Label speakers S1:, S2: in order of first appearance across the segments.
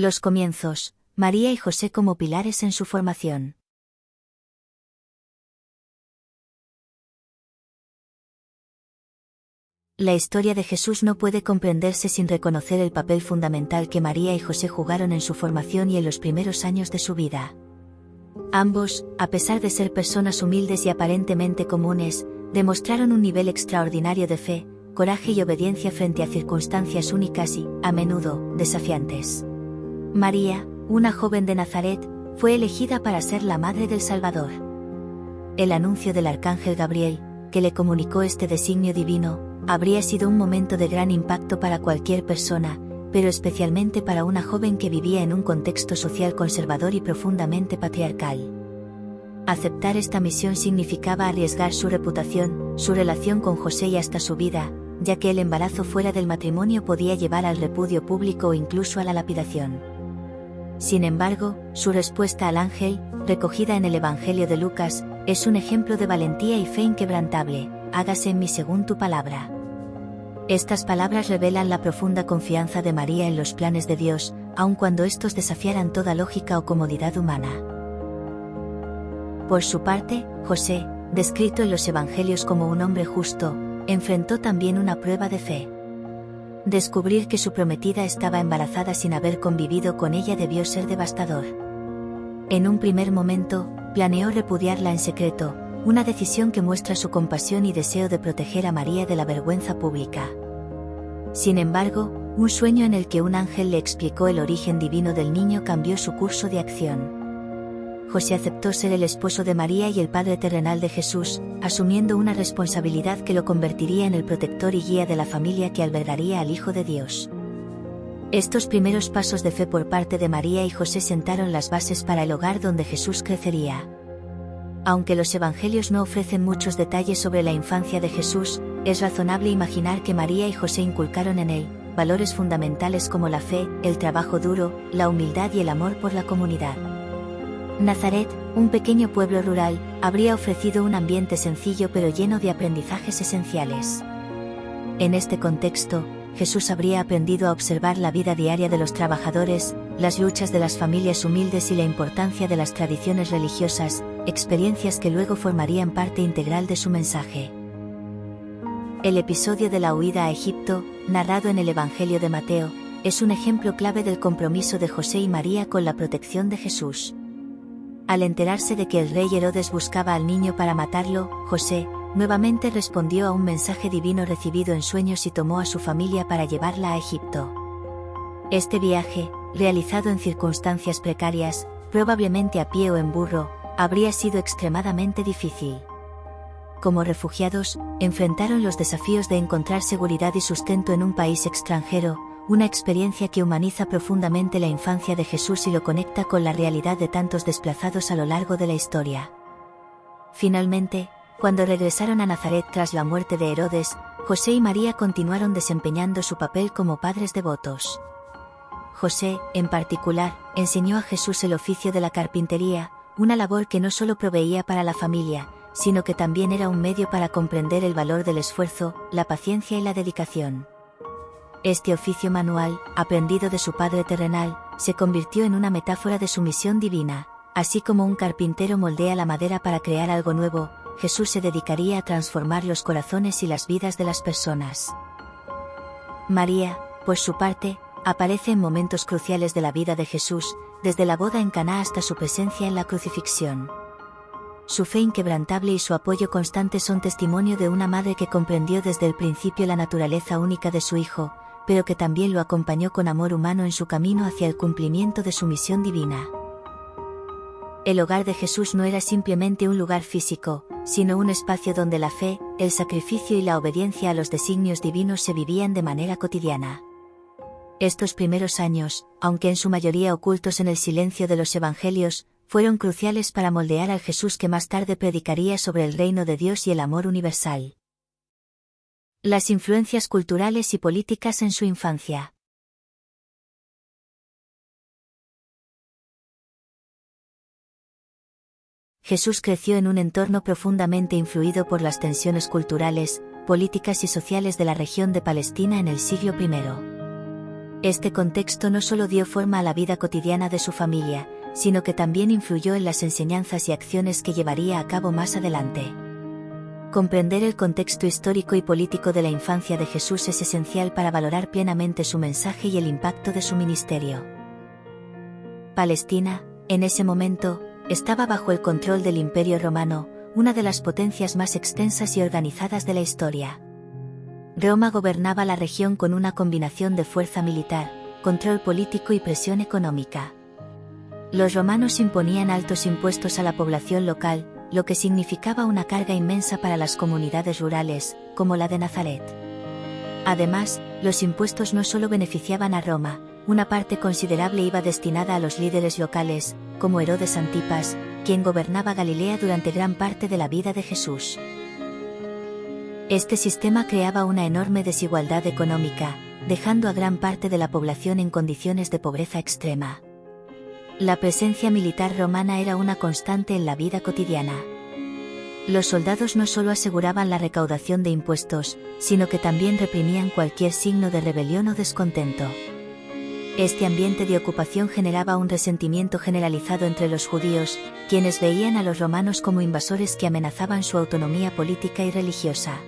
S1: Los comienzos, María y José como pilares en su formación. La historia de Jesús no puede comprenderse sin reconocer el papel fundamental que María y José jugaron en su formación y en los primeros años de su vida. Ambos, a pesar de ser personas humildes y aparentemente comunes, demostraron un nivel extraordinario de fe, coraje y obediencia frente a circunstancias únicas y, a menudo, desafiantes. María, una joven de Nazaret, fue elegida para ser la madre del Salvador. El anuncio del arcángel Gabriel, que le comunicó este designio divino, habría sido un momento de gran impacto para cualquier persona, pero especialmente para una joven que vivía en un contexto social conservador y profundamente patriarcal. Aceptar esta misión significaba arriesgar su reputación, su relación con José y hasta su vida, ya que el embarazo fuera del matrimonio podía llevar al repudio público o incluso a la lapidación. Sin embargo, su respuesta al ángel, recogida en el Evangelio de Lucas, es un ejemplo de valentía y fe inquebrantable: hágase en mí según tu palabra. Estas palabras revelan la profunda confianza de María en los planes de Dios, aun cuando estos desafiaran toda lógica o comodidad humana. Por su parte, José, descrito en los Evangelios como un hombre justo, enfrentó también una prueba de fe. Descubrir que su prometida estaba embarazada sin haber convivido con ella debió ser devastador. En un primer momento, planeó repudiarla en secreto, una decisión que muestra su compasión y deseo de proteger a María de la vergüenza pública. Sin embargo, un sueño en el que un ángel le explicó el origen divino del niño cambió su curso de acción. José aceptó ser el esposo de María y el padre terrenal de Jesús, asumiendo una responsabilidad que lo convertiría en el protector y guía de la familia que albergaría al Hijo de Dios. Estos primeros pasos de fe por parte de María y José sentaron las bases para el hogar donde Jesús crecería. Aunque los evangelios no ofrecen muchos detalles sobre la infancia de Jesús, es razonable imaginar que María y José inculcaron en él valores fundamentales como la fe, el trabajo duro, la humildad y el amor por la comunidad. Nazaret, un pequeño pueblo rural, habría ofrecido un ambiente sencillo pero lleno de aprendizajes esenciales. En este contexto, Jesús habría aprendido a observar la vida diaria de los trabajadores, las luchas de las familias humildes y la importancia de las tradiciones religiosas, experiencias que luego formarían parte integral de su mensaje. El episodio de la huida a Egipto, narrado en el Evangelio de Mateo, es un ejemplo clave del compromiso de José y María con la protección de Jesús. Al enterarse de que el rey Herodes buscaba al niño para matarlo, José, nuevamente respondió a un mensaje divino recibido en sueños y tomó a su familia para llevarla a Egipto. Este viaje, realizado en circunstancias precarias, probablemente a pie o en burro, habría sido extremadamente difícil. Como refugiados, enfrentaron los desafíos de encontrar seguridad y sustento en un país extranjero, una experiencia que humaniza profundamente la infancia de Jesús y lo conecta con la realidad de tantos desplazados a lo largo de la historia. Finalmente, cuando regresaron a Nazaret tras la muerte de Herodes, José y María continuaron desempeñando su papel como padres devotos. José, en particular, enseñó a Jesús el oficio de la carpintería, una labor que no solo proveía para la familia, sino que también era un medio para comprender el valor del esfuerzo, la paciencia y la dedicación. Este oficio manual, aprendido de su padre terrenal, se convirtió en una metáfora de su misión divina. Así como un carpintero moldea la madera para crear algo nuevo, Jesús se dedicaría a transformar los corazones y las vidas de las personas. María, por su parte, aparece en momentos cruciales de la vida de Jesús, desde la boda en Caná hasta su presencia en la crucifixión. Su fe inquebrantable y su apoyo constante son testimonio de una madre que comprendió desde el principio la naturaleza única de su Hijo, pero que también lo acompañó con amor humano en su camino hacia el cumplimiento de su misión divina. El hogar de Jesús no era simplemente un lugar físico, sino un espacio donde la fe, el sacrificio y la obediencia a los designios divinos se vivían de manera cotidiana. Estos primeros años, aunque en su mayoría ocultos en el silencio de los evangelios, fueron cruciales para moldear al Jesús que más tarde predicaría sobre el reino de Dios y el amor universal. Las influencias culturales y políticas en su infancia. Jesús creció en un entorno profundamente influido por las tensiones culturales, políticas y sociales de la región de Palestina en el siglo I. Este contexto no solo dio forma a la vida cotidiana de su familia, sino que también influyó en las enseñanzas y acciones que llevaría a cabo más adelante. Comprender el contexto histórico y político de la infancia de Jesús es esencial para valorar plenamente su mensaje y el impacto de su ministerio. Palestina, en ese momento, estaba bajo el control del Imperio Romano, una de las potencias más extensas y organizadas de la historia. Roma gobernaba la región con una combinación de fuerza militar, control político y presión económica. Los romanos imponían altos impuestos a la población local, lo que significaba una carga inmensa para las comunidades rurales, como la de Nazaret. Además, los impuestos no solo beneficiaban a Roma, una parte considerable iba destinada a los líderes locales, como Herodes Antipas, quien gobernaba Galilea durante gran parte de la vida de Jesús. Este sistema creaba una enorme desigualdad económica, dejando a gran parte de la población en condiciones de pobreza extrema. La presencia militar romana era una constante en la vida cotidiana. Los soldados no solo aseguraban la recaudación de impuestos, sino que también reprimían cualquier signo de rebelión o descontento. Este ambiente de ocupación generaba un resentimiento generalizado entre los judíos, quienes veían a los romanos como invasores que amenazaban su autonomía política y religiosa.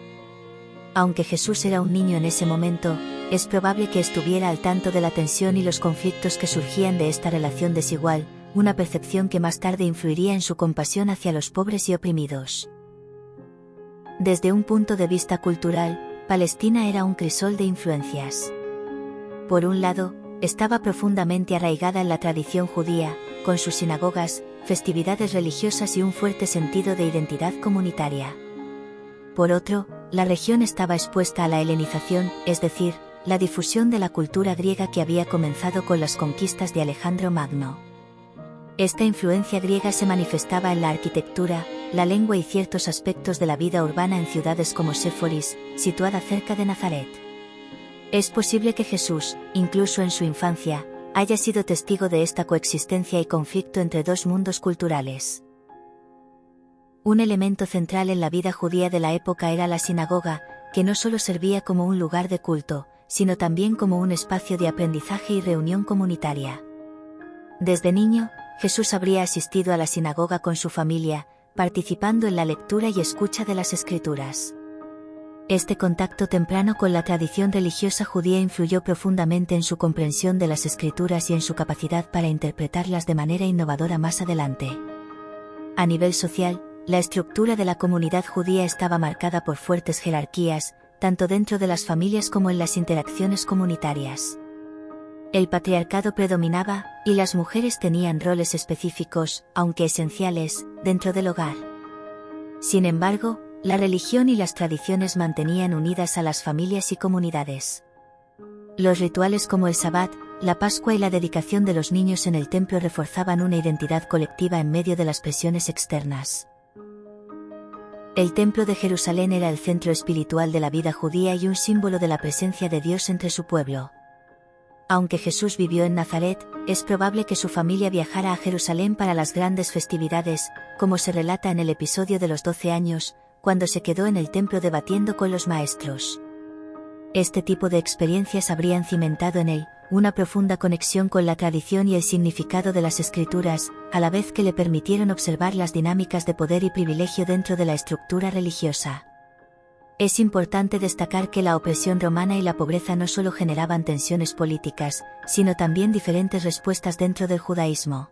S1: Aunque Jesús era un niño en ese momento, es probable que estuviera al tanto de la tensión y los conflictos que surgían de esta relación desigual, una percepción que más tarde influiría en su compasión hacia los pobres y oprimidos. Desde un punto de vista cultural, Palestina era un crisol de influencias. Por un lado, estaba profundamente arraigada en la tradición judía, con sus sinagogas, festividades religiosas y un fuerte sentido de identidad comunitaria. Por otro, la región estaba expuesta a la helenización, es decir, la difusión de la cultura griega que había comenzado con las conquistas de Alejandro Magno. Esta influencia griega se manifestaba en la arquitectura, la lengua y ciertos aspectos de la vida urbana en ciudades como Séforis, situada cerca de Nazaret. Es posible que Jesús, incluso en su infancia, haya sido testigo de esta coexistencia y conflicto entre dos mundos culturales. Un elemento central en la vida judía de la época era la sinagoga, que no solo servía como un lugar de culto, sino también como un espacio de aprendizaje y reunión comunitaria. Desde niño, Jesús habría asistido a la sinagoga con su familia, participando en la lectura y escucha de las Escrituras. Este contacto temprano con la tradición religiosa judía influyó profundamente en su comprensión de las Escrituras y en su capacidad para interpretarlas de manera innovadora más adelante. A nivel social, la estructura de la comunidad judía estaba marcada por fuertes jerarquías, tanto dentro de las familias como en las interacciones comunitarias. El patriarcado predominaba, y las mujeres tenían roles específicos, aunque esenciales, dentro del hogar. Sin embargo, la religión y las tradiciones mantenían unidas a las familias y comunidades. Los rituales como el Sabbat, la Pascua y la dedicación de los niños en el templo reforzaban una identidad colectiva en medio de las presiones externas. El Templo de Jerusalén era el centro espiritual de la vida judía y un símbolo de la presencia de Dios entre su pueblo. Aunque Jesús vivió en Nazaret, es probable que su familia viajara a Jerusalén para las grandes festividades, como se relata en el episodio de los 12 años, cuando se quedó en el templo debatiendo con los maestros. Este tipo de experiencias habrían cimentado en él una profunda conexión con la tradición y el significado de las Escrituras, a la vez que le permitieron observar las dinámicas de poder y privilegio dentro de la estructura religiosa. Es importante destacar que la opresión romana y la pobreza no solo generaban tensiones políticas, sino también diferentes respuestas dentro del judaísmo.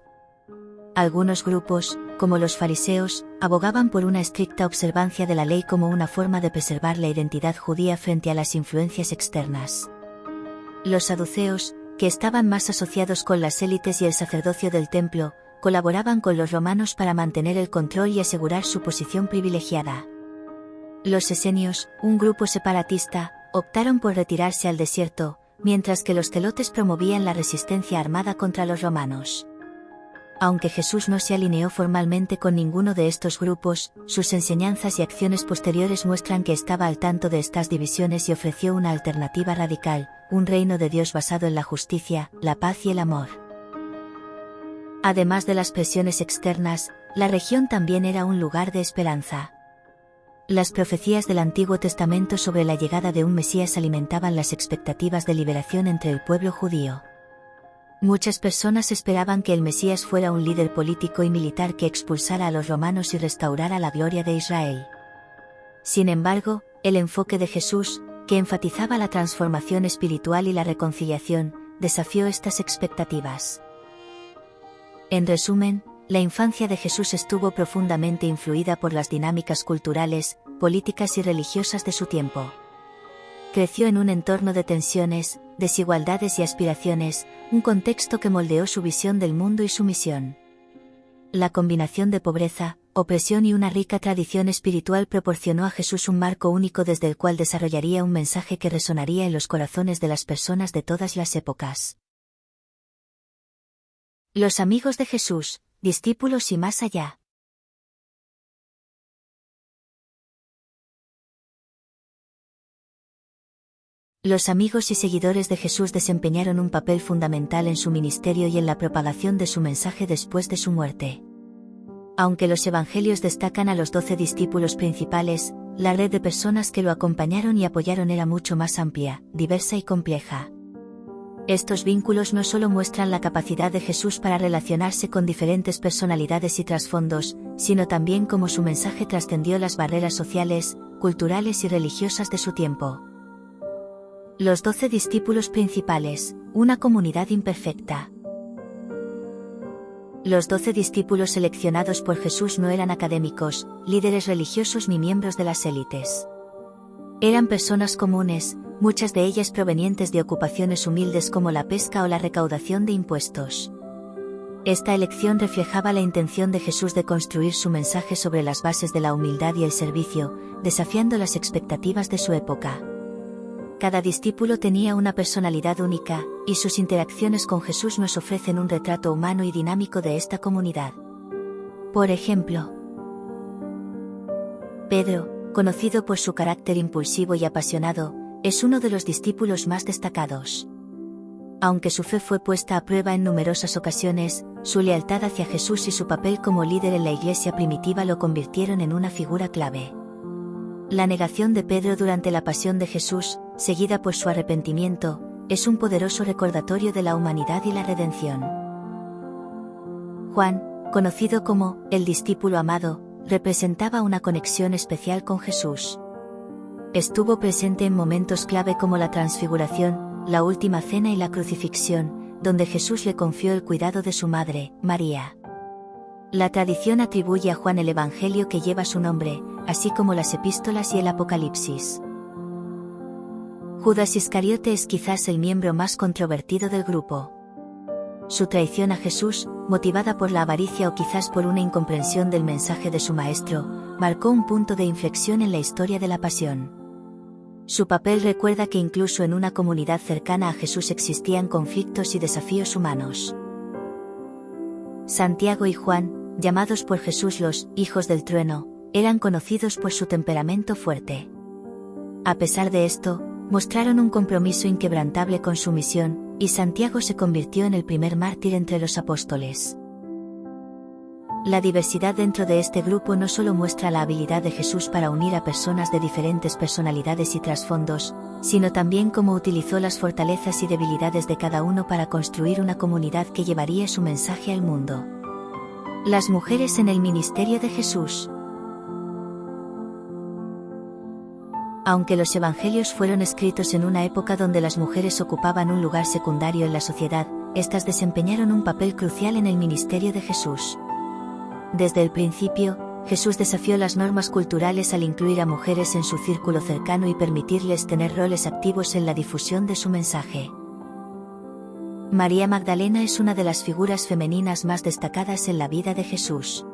S1: Algunos grupos, como los fariseos, abogaban por una estricta observancia de la ley como una forma de preservar la identidad judía frente a las influencias externas. Los saduceos, que estaban más asociados con las élites y el sacerdocio del templo, colaboraban con los romanos para mantener el control y asegurar su posición privilegiada. Los esenios, un grupo separatista, optaron por retirarse al desierto, mientras que los celotes promovían la resistencia armada contra los romanos. Aunque Jesús no se alineó formalmente con ninguno de estos grupos, sus enseñanzas y acciones posteriores muestran que estaba al tanto de estas divisiones y ofreció una alternativa radical, un reino de Dios basado en la justicia, la paz y el amor. Además de las presiones externas, la región también era un lugar de esperanza. Las profecías del Antiguo Testamento sobre la llegada de un Mesías alimentaban las expectativas de liberación entre el pueblo judío. Muchas personas esperaban que el Mesías fuera un líder político y militar que expulsara a los romanos y restaurara la gloria de Israel. Sin embargo, el enfoque de Jesús, que enfatizaba la transformación espiritual y la reconciliación, desafió estas expectativas. En resumen, la infancia de Jesús estuvo profundamente influida por las dinámicas culturales, políticas y religiosas de su tiempo. Creció en un entorno de tensiones, desigualdades y aspiraciones, un contexto que moldeó su visión del mundo y su misión. La combinación de pobreza, opresión y una rica tradición espiritual proporcionó a Jesús un marco único desde el cual desarrollaría un mensaje que resonaría en los corazones de las personas de todas las épocas. Los amigos de Jesús, discípulos y más allá. Los amigos y seguidores de Jesús desempeñaron un papel fundamental en su ministerio y en la propagación de su mensaje después de su muerte. Aunque los evangelios destacan a los 12 discípulos principales, la red de personas que lo acompañaron y apoyaron era mucho más amplia, diversa y compleja. Estos vínculos no solo muestran la capacidad de Jesús para relacionarse con diferentes personalidades y trasfondos, sino también cómo su mensaje trascendió las barreras sociales, culturales y religiosas de su tiempo. Los 12 discípulos principales, una comunidad imperfecta. Los 12 discípulos seleccionados por Jesús no eran académicos, líderes religiosos ni miembros de las élites. Eran personas comunes, muchas de ellas provenientes de ocupaciones humildes como la pesca o la recaudación de impuestos. Esta elección reflejaba la intención de Jesús de construir su mensaje sobre las bases de la humildad y el servicio, desafiando las expectativas de su época. Cada discípulo tenía una personalidad única, y sus interacciones con Jesús nos ofrecen un retrato humano y dinámico de esta comunidad. Por ejemplo, Pedro, conocido por su carácter impulsivo y apasionado, es uno de los discípulos más destacados. Aunque su fe fue puesta a prueba en numerosas ocasiones, su lealtad hacia Jesús y su papel como líder en la iglesia primitiva lo convirtieron en una figura clave. La negación de Pedro durante la pasión de Jesús, seguida por su arrepentimiento, es un poderoso recordatorio de la humanidad y la redención. Juan, conocido como el discípulo amado, representaba una conexión especial con Jesús. Estuvo presente en momentos clave como la transfiguración, la última cena y la crucifixión, donde Jesús le confió el cuidado de su madre, María. La tradición atribuye a Juan el evangelio que lleva su nombre, así como las epístolas y el Apocalipsis. Judas Iscariote es quizás el miembro más controvertido del grupo. Su traición a Jesús, motivada por la avaricia o quizás por una incomprensión del mensaje de su maestro, marcó un punto de inflexión en la historia de la pasión. Su papel recuerda que incluso en una comunidad cercana a Jesús existían conflictos y desafíos humanos. Santiago y Juan, llamados por Jesús los hijos del trueno, eran conocidos por su temperamento fuerte. A pesar de esto, mostraron un compromiso inquebrantable con su misión, y Santiago se convirtió en el primer mártir entre los apóstoles. La diversidad dentro de este grupo no solo muestra la habilidad de Jesús para unir a personas de diferentes personalidades y trasfondos, sino también cómo utilizó las fortalezas y debilidades de cada uno para construir una comunidad que llevaría su mensaje al mundo. Las mujeres en el ministerio de Jesús. Aunque los evangelios fueron escritos en una época donde las mujeres ocupaban un lugar secundario en la sociedad, estas desempeñaron un papel crucial en el ministerio de Jesús. Desde el principio, Jesús desafió las normas culturales al incluir a mujeres en su círculo cercano y permitirles tener roles activos en la difusión de su mensaje. María Magdalena es una de las figuras femeninas más destacadas en la vida de Jesús.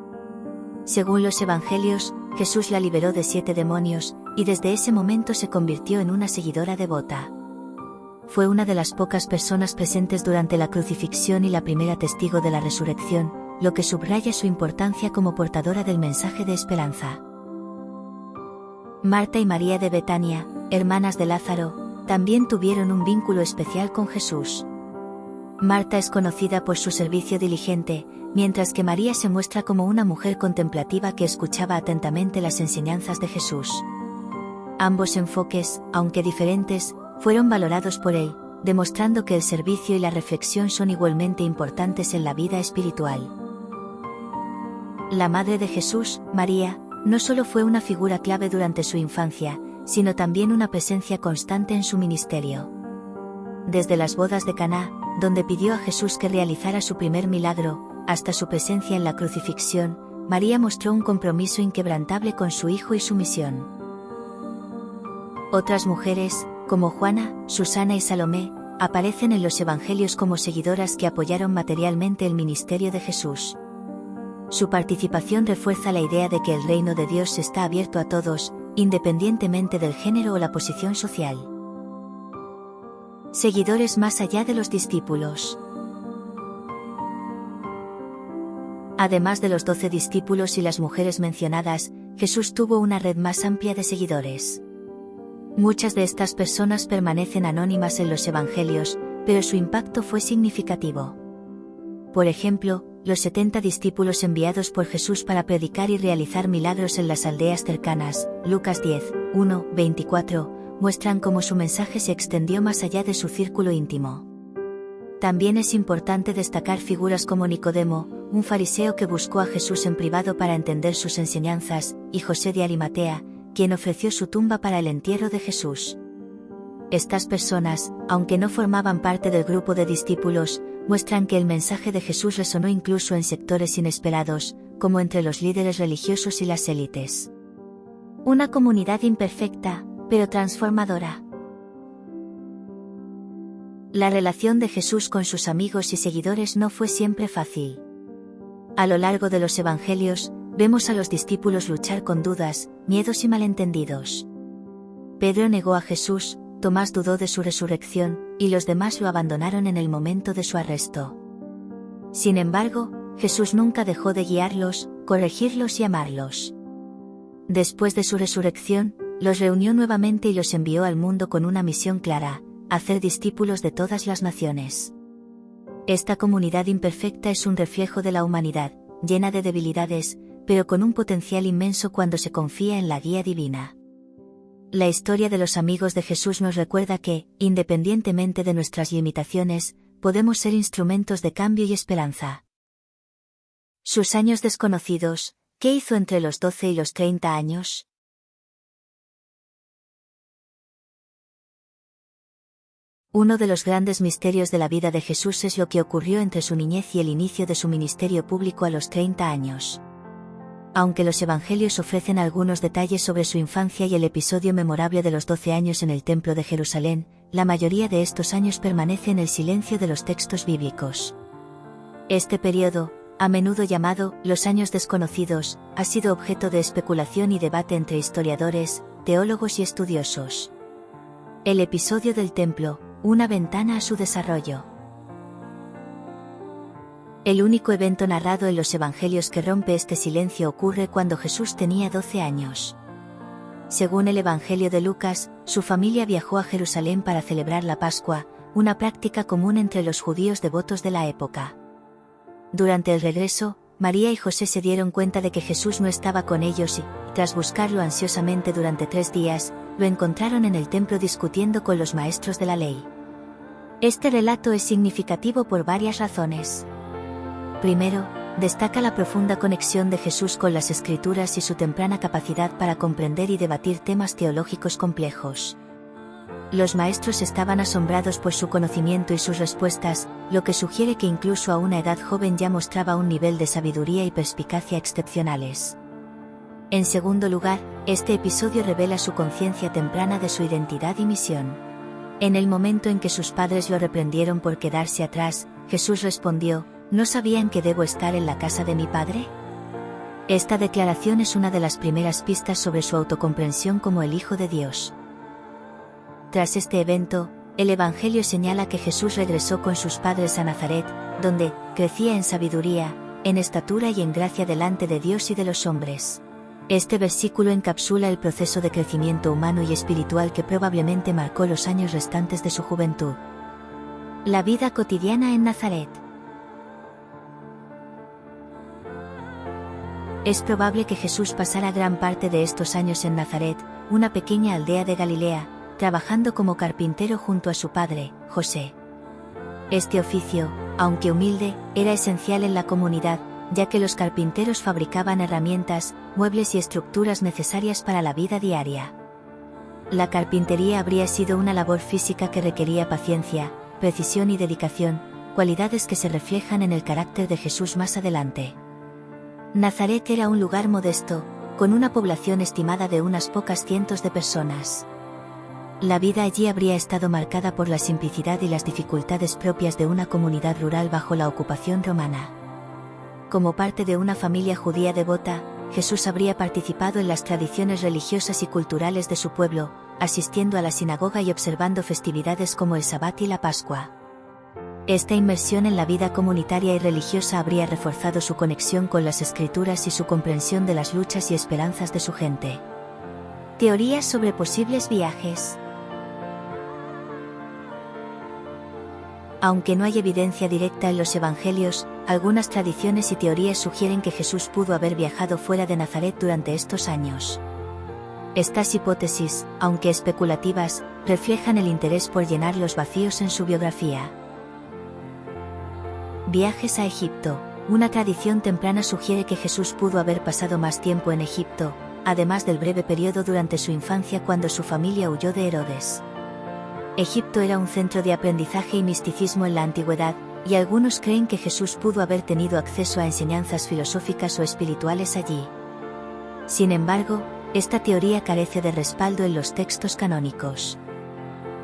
S1: Según los evangelios, Jesús la liberó de 7 demonios, y desde ese momento se convirtió en una seguidora devota. Fue una de las pocas personas presentes durante la crucifixión y la primera testigo de la resurrección, lo que subraya su importancia como portadora del mensaje de esperanza. Marta y María de Betania, hermanas de Lázaro, también tuvieron un vínculo especial con Jesús. Marta es conocida por su servicio diligente, mientras que María se muestra como una mujer contemplativa que escuchaba atentamente las enseñanzas de Jesús. Ambos enfoques, aunque diferentes, fueron valorados por él, demostrando que el servicio y la reflexión son igualmente importantes en la vida espiritual. La madre de Jesús, María, no solo fue una figura clave durante su infancia, sino también una presencia constante en su ministerio. Desde las bodas de Caná, donde pidió a Jesús que realizara su primer milagro, hasta su presencia en la crucifixión, María mostró un compromiso inquebrantable con su hijo y su misión. Otras mujeres, como Juana, Susana y Salomé, aparecen en los evangelios como seguidoras que apoyaron materialmente el ministerio de Jesús. Su participación refuerza la idea de que el reino de Dios está abierto a todos, independientemente del género o la posición social. Seguidores más allá de los discípulos. Además de los 12 discípulos y las mujeres mencionadas, Jesús tuvo una red más amplia de seguidores. Muchas de estas personas permanecen anónimas en los evangelios, pero su impacto fue significativo. Por ejemplo, los 70 discípulos enviados por Jesús para predicar y realizar milagros en las aldeas cercanas, Lucas 10, 1, 24, muestran cómo su mensaje se extendió más allá de su círculo íntimo. También es importante destacar figuras como Nicodemo, un fariseo que buscó a Jesús en privado para entender sus enseñanzas, y José de Arimatea, quien ofreció su tumba para el entierro de Jesús. Estas personas, aunque no formaban parte del grupo de discípulos, muestran que el mensaje de Jesús resonó incluso en sectores inesperados, como entre los líderes religiosos y las élites. Una comunidad imperfecta, pero transformadora. La relación de Jesús con sus amigos y seguidores no fue siempre fácil. A lo largo de los evangelios, vemos a los discípulos luchar con dudas, miedos y malentendidos. Pedro negó a Jesús, Tomás dudó de su resurrección, y los demás lo abandonaron en el momento de su arresto. Sin embargo, Jesús nunca dejó de guiarlos, corregirlos y amarlos. Después de su resurrección, los reunió nuevamente y los envió al mundo con una misión clara: hacer discípulos de todas las naciones. Esta comunidad imperfecta es un reflejo de la humanidad, llena de debilidades, pero con un potencial inmenso cuando se confía en la guía divina. La historia de los amigos de Jesús nos recuerda que, independientemente de nuestras limitaciones, podemos ser instrumentos de cambio y esperanza. Sus años desconocidos, ¿qué hizo entre los 12 y los 30 años? Uno de los grandes misterios de la vida de Jesús es lo que ocurrió entre su niñez y el inicio de su ministerio público a los 30 años. Aunque los evangelios ofrecen algunos detalles sobre su infancia y el episodio memorable de los 12 años en el Templo de Jerusalén, la mayoría de estos años permanece en el silencio de los textos bíblicos. Este periodo, a menudo llamado los años desconocidos, ha sido objeto de especulación y debate entre historiadores, teólogos y estudiosos. El episodio del templo, una ventana a su desarrollo. El único evento narrado en los evangelios que rompe este silencio ocurre cuando Jesús tenía 12 años. Según el Evangelio de Lucas, su familia viajó a Jerusalén para celebrar la Pascua, una práctica común entre los judíos devotos de la época. Durante el regreso, María y José se dieron cuenta de que Jesús no estaba con ellos y, tras buscarlo ansiosamente durante 3 días, lo encontraron en el templo discutiendo con los maestros de la ley. Este relato es significativo por varias razones. Primero, destaca la profunda conexión de Jesús con las Escrituras y su temprana capacidad para comprender y debatir temas teológicos complejos. Los maestros estaban asombrados por su conocimiento y sus respuestas, lo que sugiere que incluso a una edad joven ya mostraba un nivel de sabiduría y perspicacia excepcionales. En segundo lugar, este episodio revela su conciencia temprana de su identidad y misión. En el momento en que sus padres lo reprendieron por quedarse atrás, Jesús respondió: ¿no sabían que debo estar en la casa de mi Padre? Esta declaración es una de las primeras pistas sobre su autocomprensión como el Hijo de Dios. Tras este evento, el Evangelio señala que Jesús regresó con sus padres a Nazaret, donde crecía en sabiduría, en estatura y en gracia delante de Dios y de los hombres. Este versículo encapsula el proceso de crecimiento humano y espiritual que probablemente marcó los años restantes de su juventud. La vida cotidiana en Nazaret. Es probable que Jesús pasara gran parte de estos años en Nazaret, una pequeña aldea de Galilea, trabajando como carpintero junto a su padre, José. Este oficio, aunque humilde, era esencial en la comunidad, ya que los carpinteros fabricaban herramientas, muebles y estructuras necesarias para la vida diaria. La carpintería habría sido una labor física que requería paciencia, precisión y dedicación, cualidades que se reflejan en el carácter de Jesús más adelante. Nazaret era un lugar modesto, con una población estimada de unas pocas cientos de personas. La vida allí habría estado marcada por la simplicidad y las dificultades propias de una comunidad rural bajo la ocupación romana. Como parte de una familia judía devota, Jesús habría participado en las tradiciones religiosas y culturales de su pueblo, asistiendo a la sinagoga y observando festividades como el Sabbat y la Pascua. Esta inmersión en la vida comunitaria y religiosa habría reforzado su conexión con las Escrituras y su comprensión de las luchas y esperanzas de su gente. Teorías sobre posibles viajes. Aunque no hay evidencia directa en los evangelios, algunas tradiciones y teorías sugieren que Jesús pudo haber viajado fuera de Nazaret durante estos años. Estas hipótesis, aunque especulativas, reflejan el interés por llenar los vacíos en su biografía. Viajes a Egipto. Una tradición temprana sugiere que Jesús pudo haber pasado más tiempo en Egipto, además del breve periodo durante su infancia cuando su familia huyó de Herodes. Egipto era un centro de aprendizaje y misticismo en la antigüedad, y algunos creen que Jesús pudo haber tenido acceso a enseñanzas filosóficas o espirituales allí. Sin embargo, esta teoría carece de respaldo en los textos canónicos.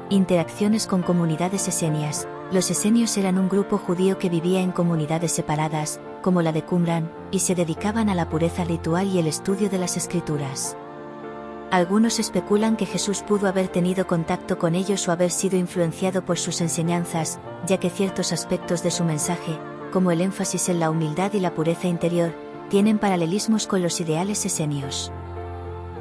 S1: Interacciones con comunidades esenias. Los esenios eran un grupo judío que vivía en comunidades separadas, como la de Qumran, y se dedicaban a la pureza ritual y el estudio de las Escrituras. Algunos especulan que Jesús pudo haber tenido contacto con ellos o haber sido influenciado por sus enseñanzas, ya que ciertos aspectos de su mensaje, como el énfasis en la humildad y la pureza interior, tienen paralelismos con los ideales esenios.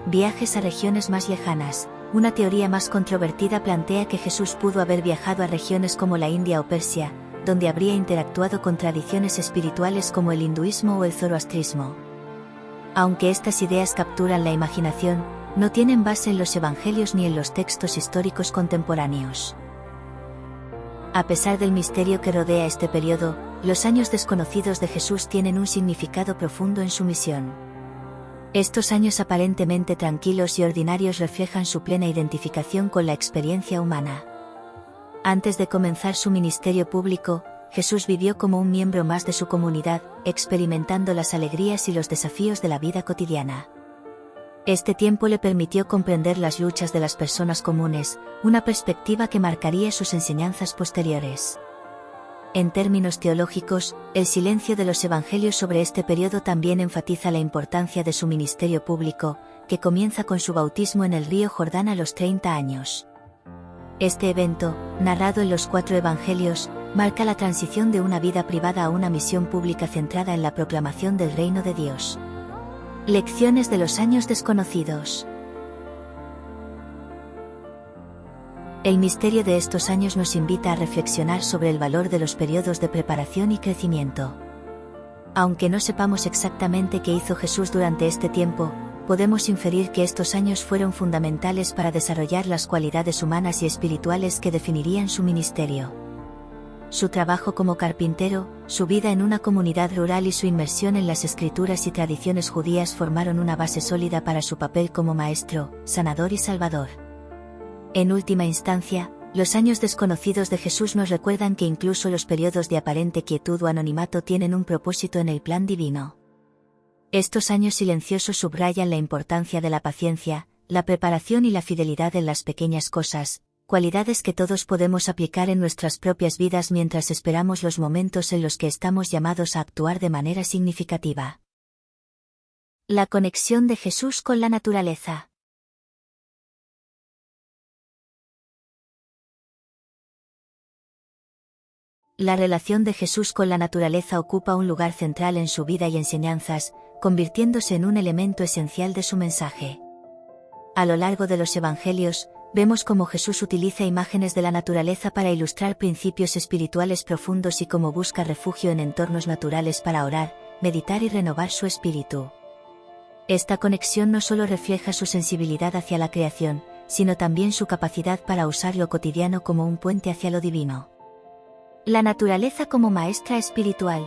S1: Viajes a regiones más lejanas. Una teoría más controvertida plantea que Jesús pudo haber viajado a regiones como la India o Persia, donde habría interactuado con tradiciones espirituales como el hinduismo o el zoroastrismo. Aunque estas ideas capturan la imaginación, no tienen base en los evangelios ni en los textos históricos contemporáneos. A pesar del misterio que rodea este periodo, los años desconocidos de Jesús tienen un significado profundo en su misión. Estos años aparentemente tranquilos y ordinarios reflejan su plena identificación con la experiencia humana. Antes de comenzar su ministerio público, Jesús vivió como un miembro más de su comunidad, experimentando las alegrías y los desafíos de la vida cotidiana. Este tiempo le permitió comprender las luchas de las personas comunes, una perspectiva que marcaría sus enseñanzas posteriores. En términos teológicos, el silencio de los evangelios sobre este periodo también enfatiza la importancia de su ministerio público, que comienza con su bautismo en el río Jordán a los 30 años. Este evento, narrado en los 4 evangelios, marca la transición de una vida privada a una misión pública centrada en la proclamación del reino de Dios. Lecciones de los años desconocidos. El misterio de estos años nos invita a reflexionar sobre el valor de los periodos de preparación y crecimiento. Aunque no sepamos exactamente qué hizo Jesús durante este tiempo, podemos inferir que estos años fueron fundamentales para desarrollar las cualidades humanas y espirituales que definirían su ministerio. Su trabajo como carpintero, su vida en una comunidad rural y su inmersión en las escrituras y tradiciones judías formaron una base sólida para su papel como maestro, sanador y salvador. En última instancia, los años desconocidos de Jesús nos recuerdan que incluso los periodos de aparente quietud o anonimato tienen un propósito en el plan divino. Estos años silenciosos subrayan la importancia de la paciencia, la preparación y la fidelidad en las pequeñas cosas, cualidades que todos podemos aplicar en nuestras propias vidas mientras esperamos los momentos en los que estamos llamados a actuar de manera significativa. La conexión de Jesús con la naturaleza. La relación de Jesús con la naturaleza ocupa un lugar central en su vida y enseñanzas, convirtiéndose en un elemento esencial de su mensaje. A lo largo de los evangelios, vemos cómo Jesús utiliza imágenes de la naturaleza para ilustrar principios espirituales profundos y cómo busca refugio en entornos naturales para orar, meditar y renovar su espíritu. Esta conexión no solo refleja su sensibilidad hacia la creación, sino también su capacidad para usar lo cotidiano como un puente hacia lo divino. La naturaleza como maestra espiritual.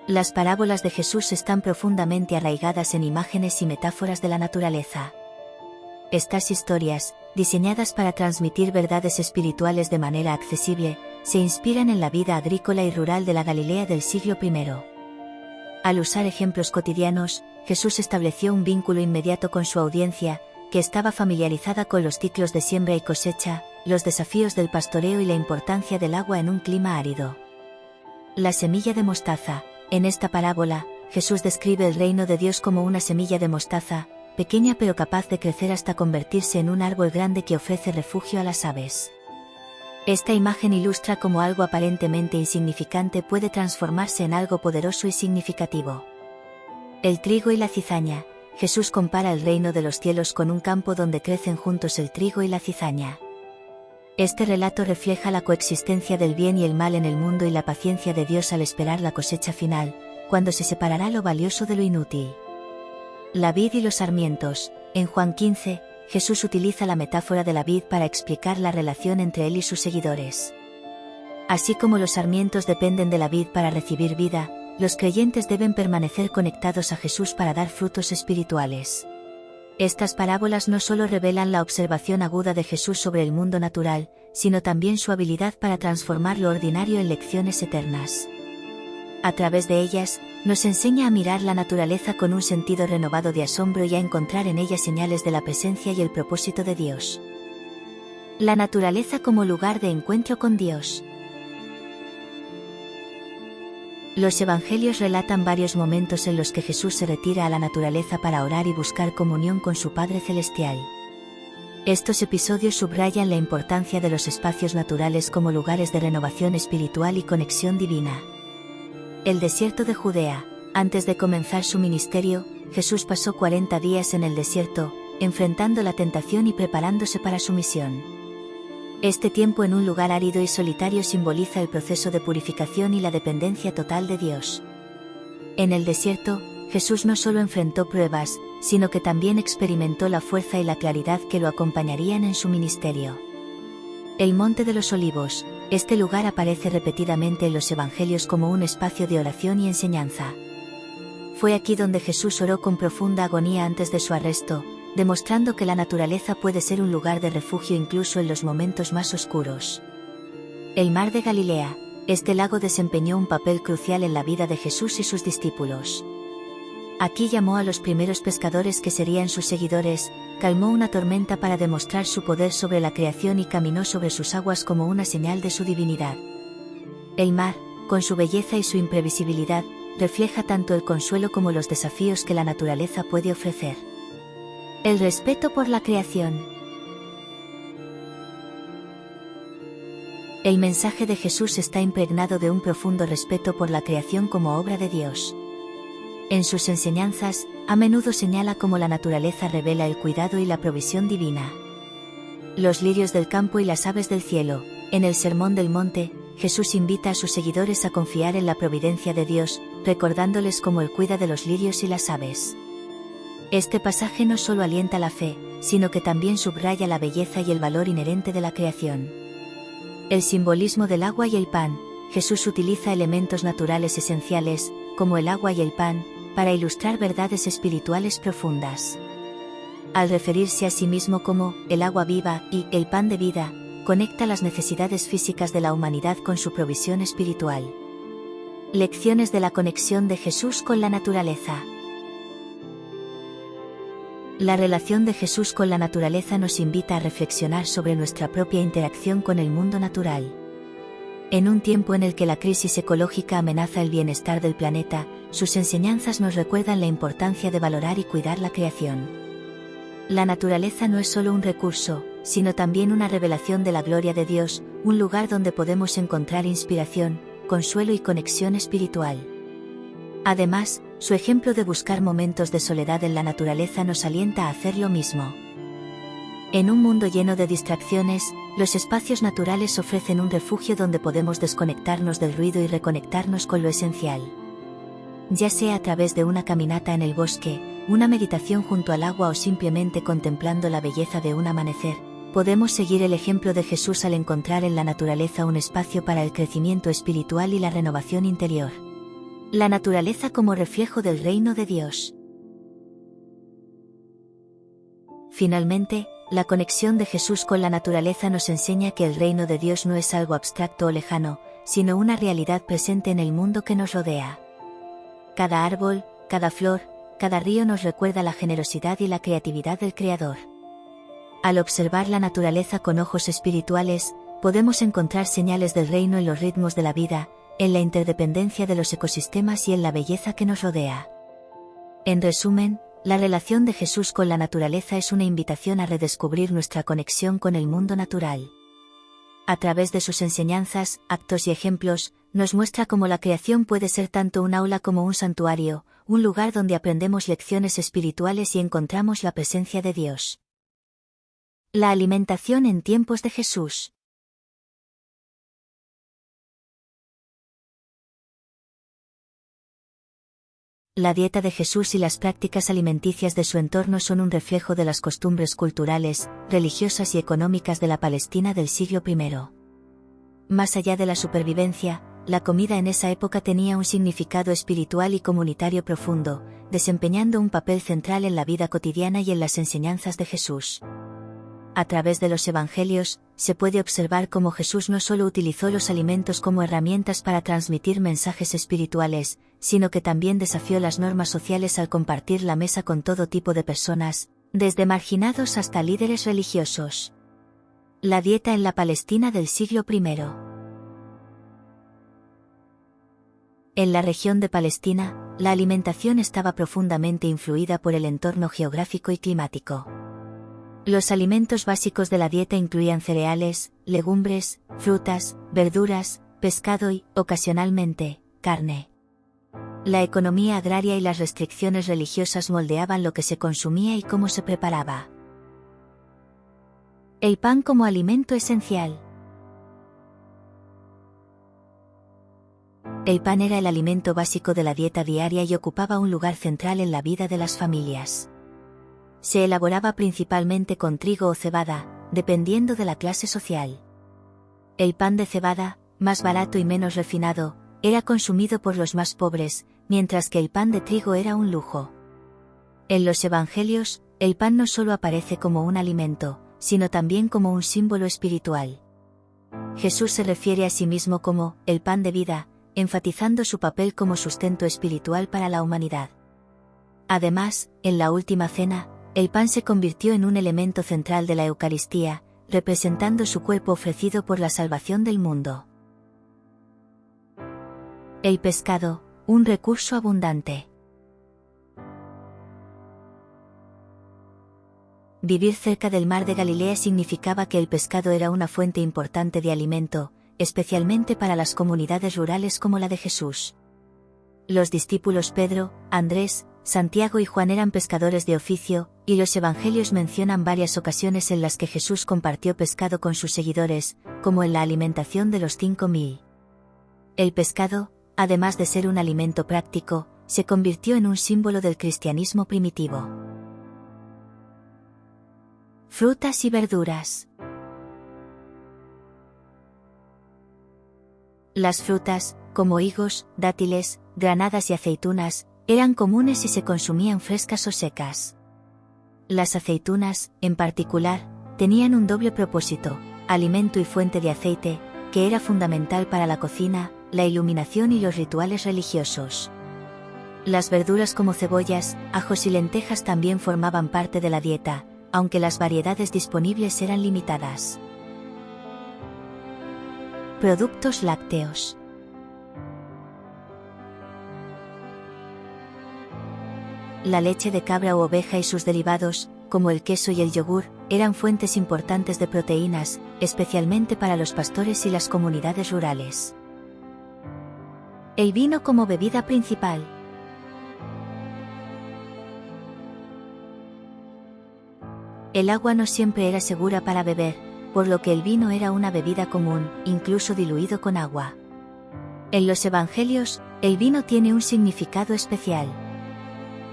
S1: Las parábolas de Jesús están profundamente arraigadas en imágenes y metáforas de la naturaleza. Estas historias, diseñadas para transmitir verdades espirituales de manera accesible, se inspiran en la vida agrícola y rural de la Galilea del siglo I. Al usar ejemplos cotidianos, Jesús estableció un vínculo inmediato con su audiencia, que estaba familiarizada con los ciclos de siembra y cosecha, los desafíos del pastoreo y la importancia del agua en un clima árido. La semilla de mostaza. En esta parábola, Jesús describe el reino de Dios como una semilla de mostaza, pequeña pero capaz de crecer hasta convertirse en un árbol grande que ofrece refugio a las aves. Esta imagen ilustra cómo algo aparentemente insignificante puede transformarse en algo poderoso y significativo. El trigo y la cizaña. Jesús compara el reino de los cielos con un campo donde crecen juntos el trigo y la cizaña. Este relato refleja la coexistencia del bien y el mal en el mundo y la paciencia de Dios al esperar la cosecha final, cuando se separará lo valioso de lo inútil. La vid y los sarmientos. En Juan 15, Jesús utiliza la metáfora de la vid para explicar la relación entre él y sus seguidores. Así como los sarmientos dependen de la vid para recibir vida, los creyentes deben permanecer conectados a Jesús para dar frutos espirituales. Estas parábolas no solo revelan la observación aguda de Jesús sobre el mundo natural, sino también su habilidad para transformar lo ordinario en lecciones eternas. A través de ellas, nos enseña a mirar la naturaleza con un sentido renovado de asombro y a encontrar en ella señales de la presencia y el propósito de Dios. La naturaleza como lugar de encuentro con Dios. Los evangelios relatan varios momentos en los que Jesús se retira a la naturaleza para orar y buscar comunión con su Padre Celestial. Estos episodios subrayan la importancia de los espacios naturales como lugares de renovación espiritual y conexión divina. El desierto de Judea. Antes de comenzar su ministerio, Jesús pasó 40 días en el desierto, enfrentando la tentación y preparándose para su misión. Este tiempo en un lugar árido y solitario simboliza el proceso de purificación y la dependencia total de Dios. En el desierto, Jesús no solo enfrentó pruebas, sino que también experimentó la fuerza y la claridad que lo acompañarían en su ministerio. El Monte de los Olivos. Este lugar aparece repetidamente en los evangelios como un espacio de oración y enseñanza. Fue aquí donde Jesús oró con profunda agonía antes de su arresto, demostrando que la naturaleza puede ser un lugar de refugio incluso en los momentos más oscuros. El Mar de Galilea. Este lago desempeñó un papel crucial en la vida de Jesús y sus discípulos. Aquí llamó a los primeros pescadores que serían sus seguidores, calmó una tormenta para demostrar su poder sobre la creación y caminó sobre sus aguas como una señal de su divinidad. El mar, con su belleza y su imprevisibilidad, refleja tanto el consuelo como los desafíos que la naturaleza puede ofrecer. El respeto por la creación. El mensaje de Jesús está impregnado de un profundo respeto por la creación como obra de Dios. En sus enseñanzas, a menudo señala cómo la naturaleza revela el cuidado y la provisión divina. Los lirios del campo y las aves del cielo. En el Sermón del Monte, Jesús invita a sus seguidores a confiar en la providencia de Dios, recordándoles cómo Él cuida de los lirios y las aves. Este pasaje no solo alienta la fe, sino que también subraya la belleza y el valor inherente de la creación. El simbolismo del agua y el pan. Jesús utiliza elementos naturales esenciales, como el agua y el pan, para ilustrar verdades espirituales profundas. Al referirse a sí mismo como el agua viva y el pan de vida, conecta las necesidades físicas de la humanidad con su provisión espiritual. Lecciones de la conexión de Jesús con la naturaleza. La relación de Jesús con la naturaleza nos invita a reflexionar sobre nuestra propia interacción con el mundo natural. En un tiempo en el que la crisis ecológica amenaza el bienestar del planeta, sus enseñanzas nos recuerdan la importancia de valorar y cuidar la creación. La naturaleza no es solo un recurso, sino también una revelación de la gloria de Dios, un lugar donde podemos encontrar inspiración, consuelo y conexión espiritual. Además, su ejemplo de buscar momentos de soledad en la naturaleza nos alienta a hacer lo mismo. En un mundo lleno de distracciones, los espacios naturales ofrecen un refugio donde podemos desconectarnos del ruido y reconectarnos con lo esencial. Ya sea a través de una caminata en el bosque, una meditación junto al agua o simplemente contemplando la belleza de un amanecer, podemos seguir el ejemplo de Jesús al encontrar en la naturaleza un espacio para el crecimiento espiritual y la renovación interior. La naturaleza como reflejo del reino de Dios. Finalmente, la conexión de Jesús con la naturaleza nos enseña que el reino de Dios no es algo abstracto o lejano, sino una realidad presente en el mundo que nos rodea. Cada árbol, cada flor, cada río nos recuerda la generosidad y la creatividad del Creador. Al observar la naturaleza con ojos espirituales, podemos encontrar señales del reino en los ritmos de la vida, en la interdependencia de los ecosistemas y en la belleza que nos rodea. En resumen, la relación de Jesús con la naturaleza es una invitación a redescubrir nuestra conexión con el mundo natural. A través de sus enseñanzas, actos y ejemplos, nos muestra cómo la creación puede ser tanto un aula como un santuario, un lugar donde aprendemos lecciones espirituales y encontramos la presencia de Dios. La alimentación en tiempos de Jesús. La dieta de Jesús y las prácticas alimenticias de su entorno son un reflejo de las costumbres culturales, religiosas y económicas de la Palestina del siglo I. Más allá de la supervivencia, la comida en esa época tenía un significado espiritual y comunitario profundo, desempeñando un papel central en la vida cotidiana y en las enseñanzas de Jesús. A través de los evangelios, se puede observar cómo Jesús no solo utilizó los alimentos como herramientas para transmitir mensajes espirituales, sino que también desafió las normas sociales al compartir la mesa con todo tipo de personas, desde marginados hasta líderes religiosos. La dieta en la Palestina del siglo I. En la región de Palestina, la alimentación estaba profundamente influida por el entorno geográfico y climático. Los alimentos básicos de la dieta incluían cereales, legumbres, frutas, verduras, pescado y, ocasionalmente, carne. La economía agraria y las restricciones religiosas moldeaban lo que se consumía y cómo se preparaba. El pan como alimento esencial. El pan era el alimento básico de la dieta diaria y ocupaba un lugar central en la vida de las familias. Se elaboraba principalmente con trigo o cebada, dependiendo de la clase social. El pan de cebada, más barato y menos refinado, era consumido por los más pobres, mientras que el pan de trigo era un lujo. En los evangelios, el pan no solo aparece como un alimento, sino también como un símbolo espiritual. Jesús se refiere a sí mismo como el pan de vida, enfatizando su papel como sustento espiritual para la humanidad. Además, en la última cena, el pan se convirtió en un elemento central de la Eucaristía, representando su cuerpo ofrecido por la salvación del mundo. El pescado, un recurso abundante. Vivir cerca del mar de Galilea significaba que el pescado era una fuente importante de alimento, especialmente para las comunidades rurales como la de Jesús. Los discípulos Pedro, Andrés, Santiago y Juan eran pescadores de oficio, y los evangelios mencionan varias ocasiones en las que Jesús compartió pescado con sus seguidores, como en la alimentación de los 5.000. El pescado, además de ser un alimento práctico, se convirtió en un símbolo del cristianismo primitivo. Frutas y verduras. Las frutas, como higos, dátiles, granadas y aceitunas, eran comunes y se consumían frescas o secas. Las aceitunas, en particular, tenían un doble propósito, alimento y fuente de aceite, que era fundamental para la cocina, la iluminación y los rituales religiosos. Las verduras como cebollas, ajos y lentejas también formaban parte de la dieta, aunque las variedades disponibles eran limitadas. Productos lácteos. La leche de cabra u oveja y sus derivados, como el queso y el yogur, eran fuentes importantes de proteínas, especialmente para los pastores y las comunidades rurales. El vino como bebida principal. El agua no siempre era segura para beber, por lo que el vino era una bebida común, incluso diluido con agua. En los evangelios, El vino tiene un significado especial.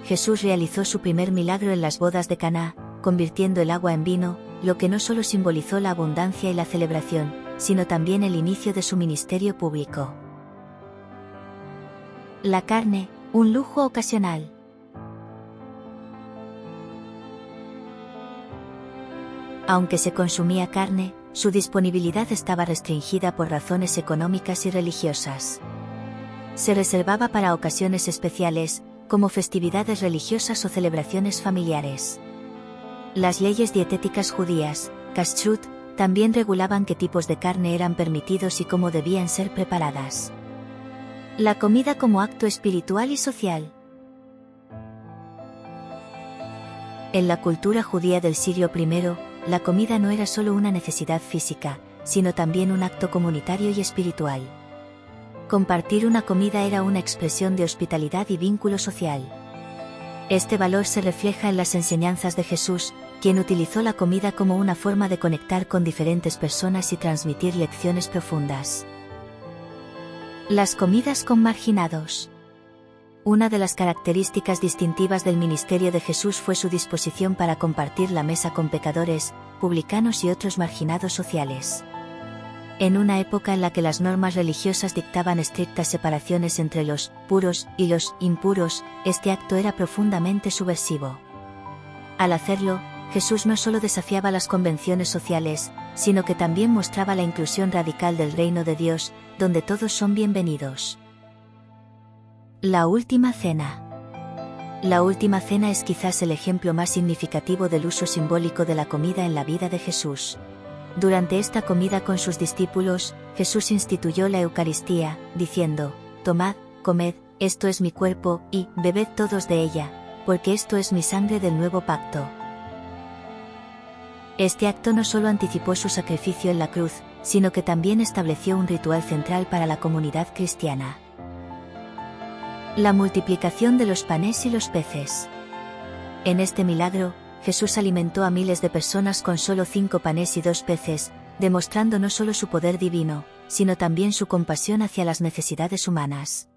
S1: Jesús realizó su primer milagro en las bodas de Caná, convirtiendo el agua en vino, lo que no solo simbolizó la abundancia y la celebración, sino también el inicio de su ministerio público. La carne, un lujo ocasional. Aunque se consumía carne, su disponibilidad estaba restringida por razones económicas y religiosas. Se reservaba para ocasiones especiales, como festividades religiosas o celebraciones familiares. Las leyes dietéticas judías, kashrut, también regulaban qué tipos de carne eran permitidos y cómo debían ser preparadas. La comida como acto espiritual y social. En la cultura judía del siglo I, la comida no era solo una necesidad física, sino también un acto comunitario y espiritual. Compartir una comida era una expresión de hospitalidad y vínculo social. Este valor se refleja en las enseñanzas de Jesús, quien utilizó la comida como una forma de conectar con diferentes personas y transmitir lecciones profundas. Las comidas con marginados. Una de las características distintivas del ministerio de Jesús fue su disposición para compartir la mesa con pecadores, publicanos y otros marginados sociales. En una época en la que las normas religiosas dictaban estrictas separaciones entre los puros y los impuros, este acto era profundamente subversivo. Al hacerlo, Jesús no solo desafiaba las convenciones sociales, sino que también mostraba la inclusión radical del reino de Dios, donde todos son bienvenidos. La última cena. La última cena es quizás el ejemplo más significativo del uso simbólico de la comida en la vida de Jesús. Durante esta comida con sus discípulos, Jesús instituyó la Eucaristía, diciendo: «Tomad, comed, esto es mi cuerpo, y bebed todos de ella, porque esto es mi sangre del nuevo pacto». Este acto no solo anticipó su sacrificio en la cruz, sino que también estableció un ritual central para la comunidad cristiana. La multiplicación de los panes y los peces. En este milagro, Jesús alimentó a miles de personas con solo 5 panes y 2 peces, demostrando no solo su poder divino, sino también su compasión hacia las necesidades humanas.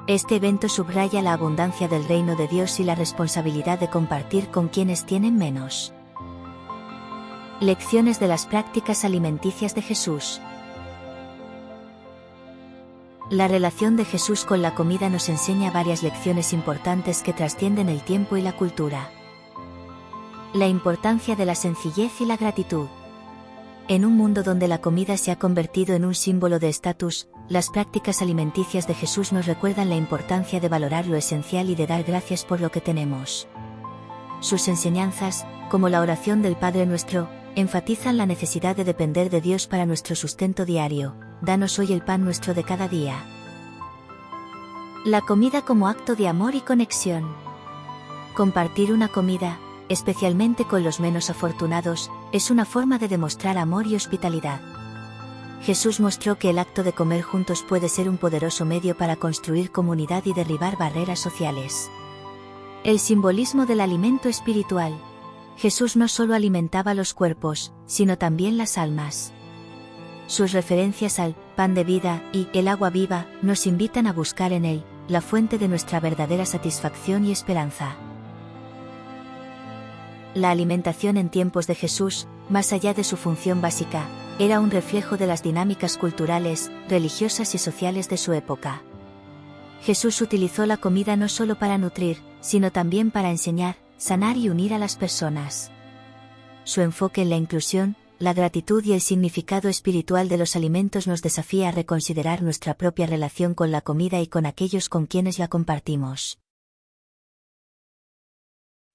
S1: Este evento subraya la abundancia del reino de Dios y la responsabilidad de compartir con quienes tienen menos. Lecciones de las prácticas alimenticias de Jesús. La relación de Jesús con la comida nos enseña varias lecciones importantes que trascienden el tiempo y la cultura. La importancia de la sencillez y la gratitud. En un mundo donde la comida se ha convertido en un símbolo de estatus, las prácticas alimenticias de Jesús nos recuerdan la importancia de valorar lo esencial y de dar gracias por lo que tenemos. Sus enseñanzas, como la oración del Padre Nuestro, enfatizan la necesidad de depender de Dios para nuestro sustento diario. Danos hoy el pan nuestro de cada día. La comida como acto de amor y conexión. Compartir una comida, especialmente con los menos afortunados, es una forma de demostrar amor y hospitalidad. Jesús mostró que el acto de comer juntos puede ser un poderoso medio para construir comunidad y derribar barreras sociales. El simbolismo del alimento espiritual. Jesús no solo alimentaba los cuerpos, sino también las almas. Sus referencias al pan de vida y el agua viva nos invitan a buscar en él la fuente de nuestra verdadera satisfacción y esperanza. La alimentación en tiempos de Jesús, más allá de su función básica, era un reflejo de las dinámicas culturales, religiosas y sociales de su época. Jesús utilizó la comida no solo para nutrir, sino también para enseñar, sanar y unir a las personas. Su enfoque en la inclusión, la gratitud y el significado espiritual de los alimentos nos desafía a reconsiderar nuestra propia relación con la comida y con aquellos con quienes la compartimos.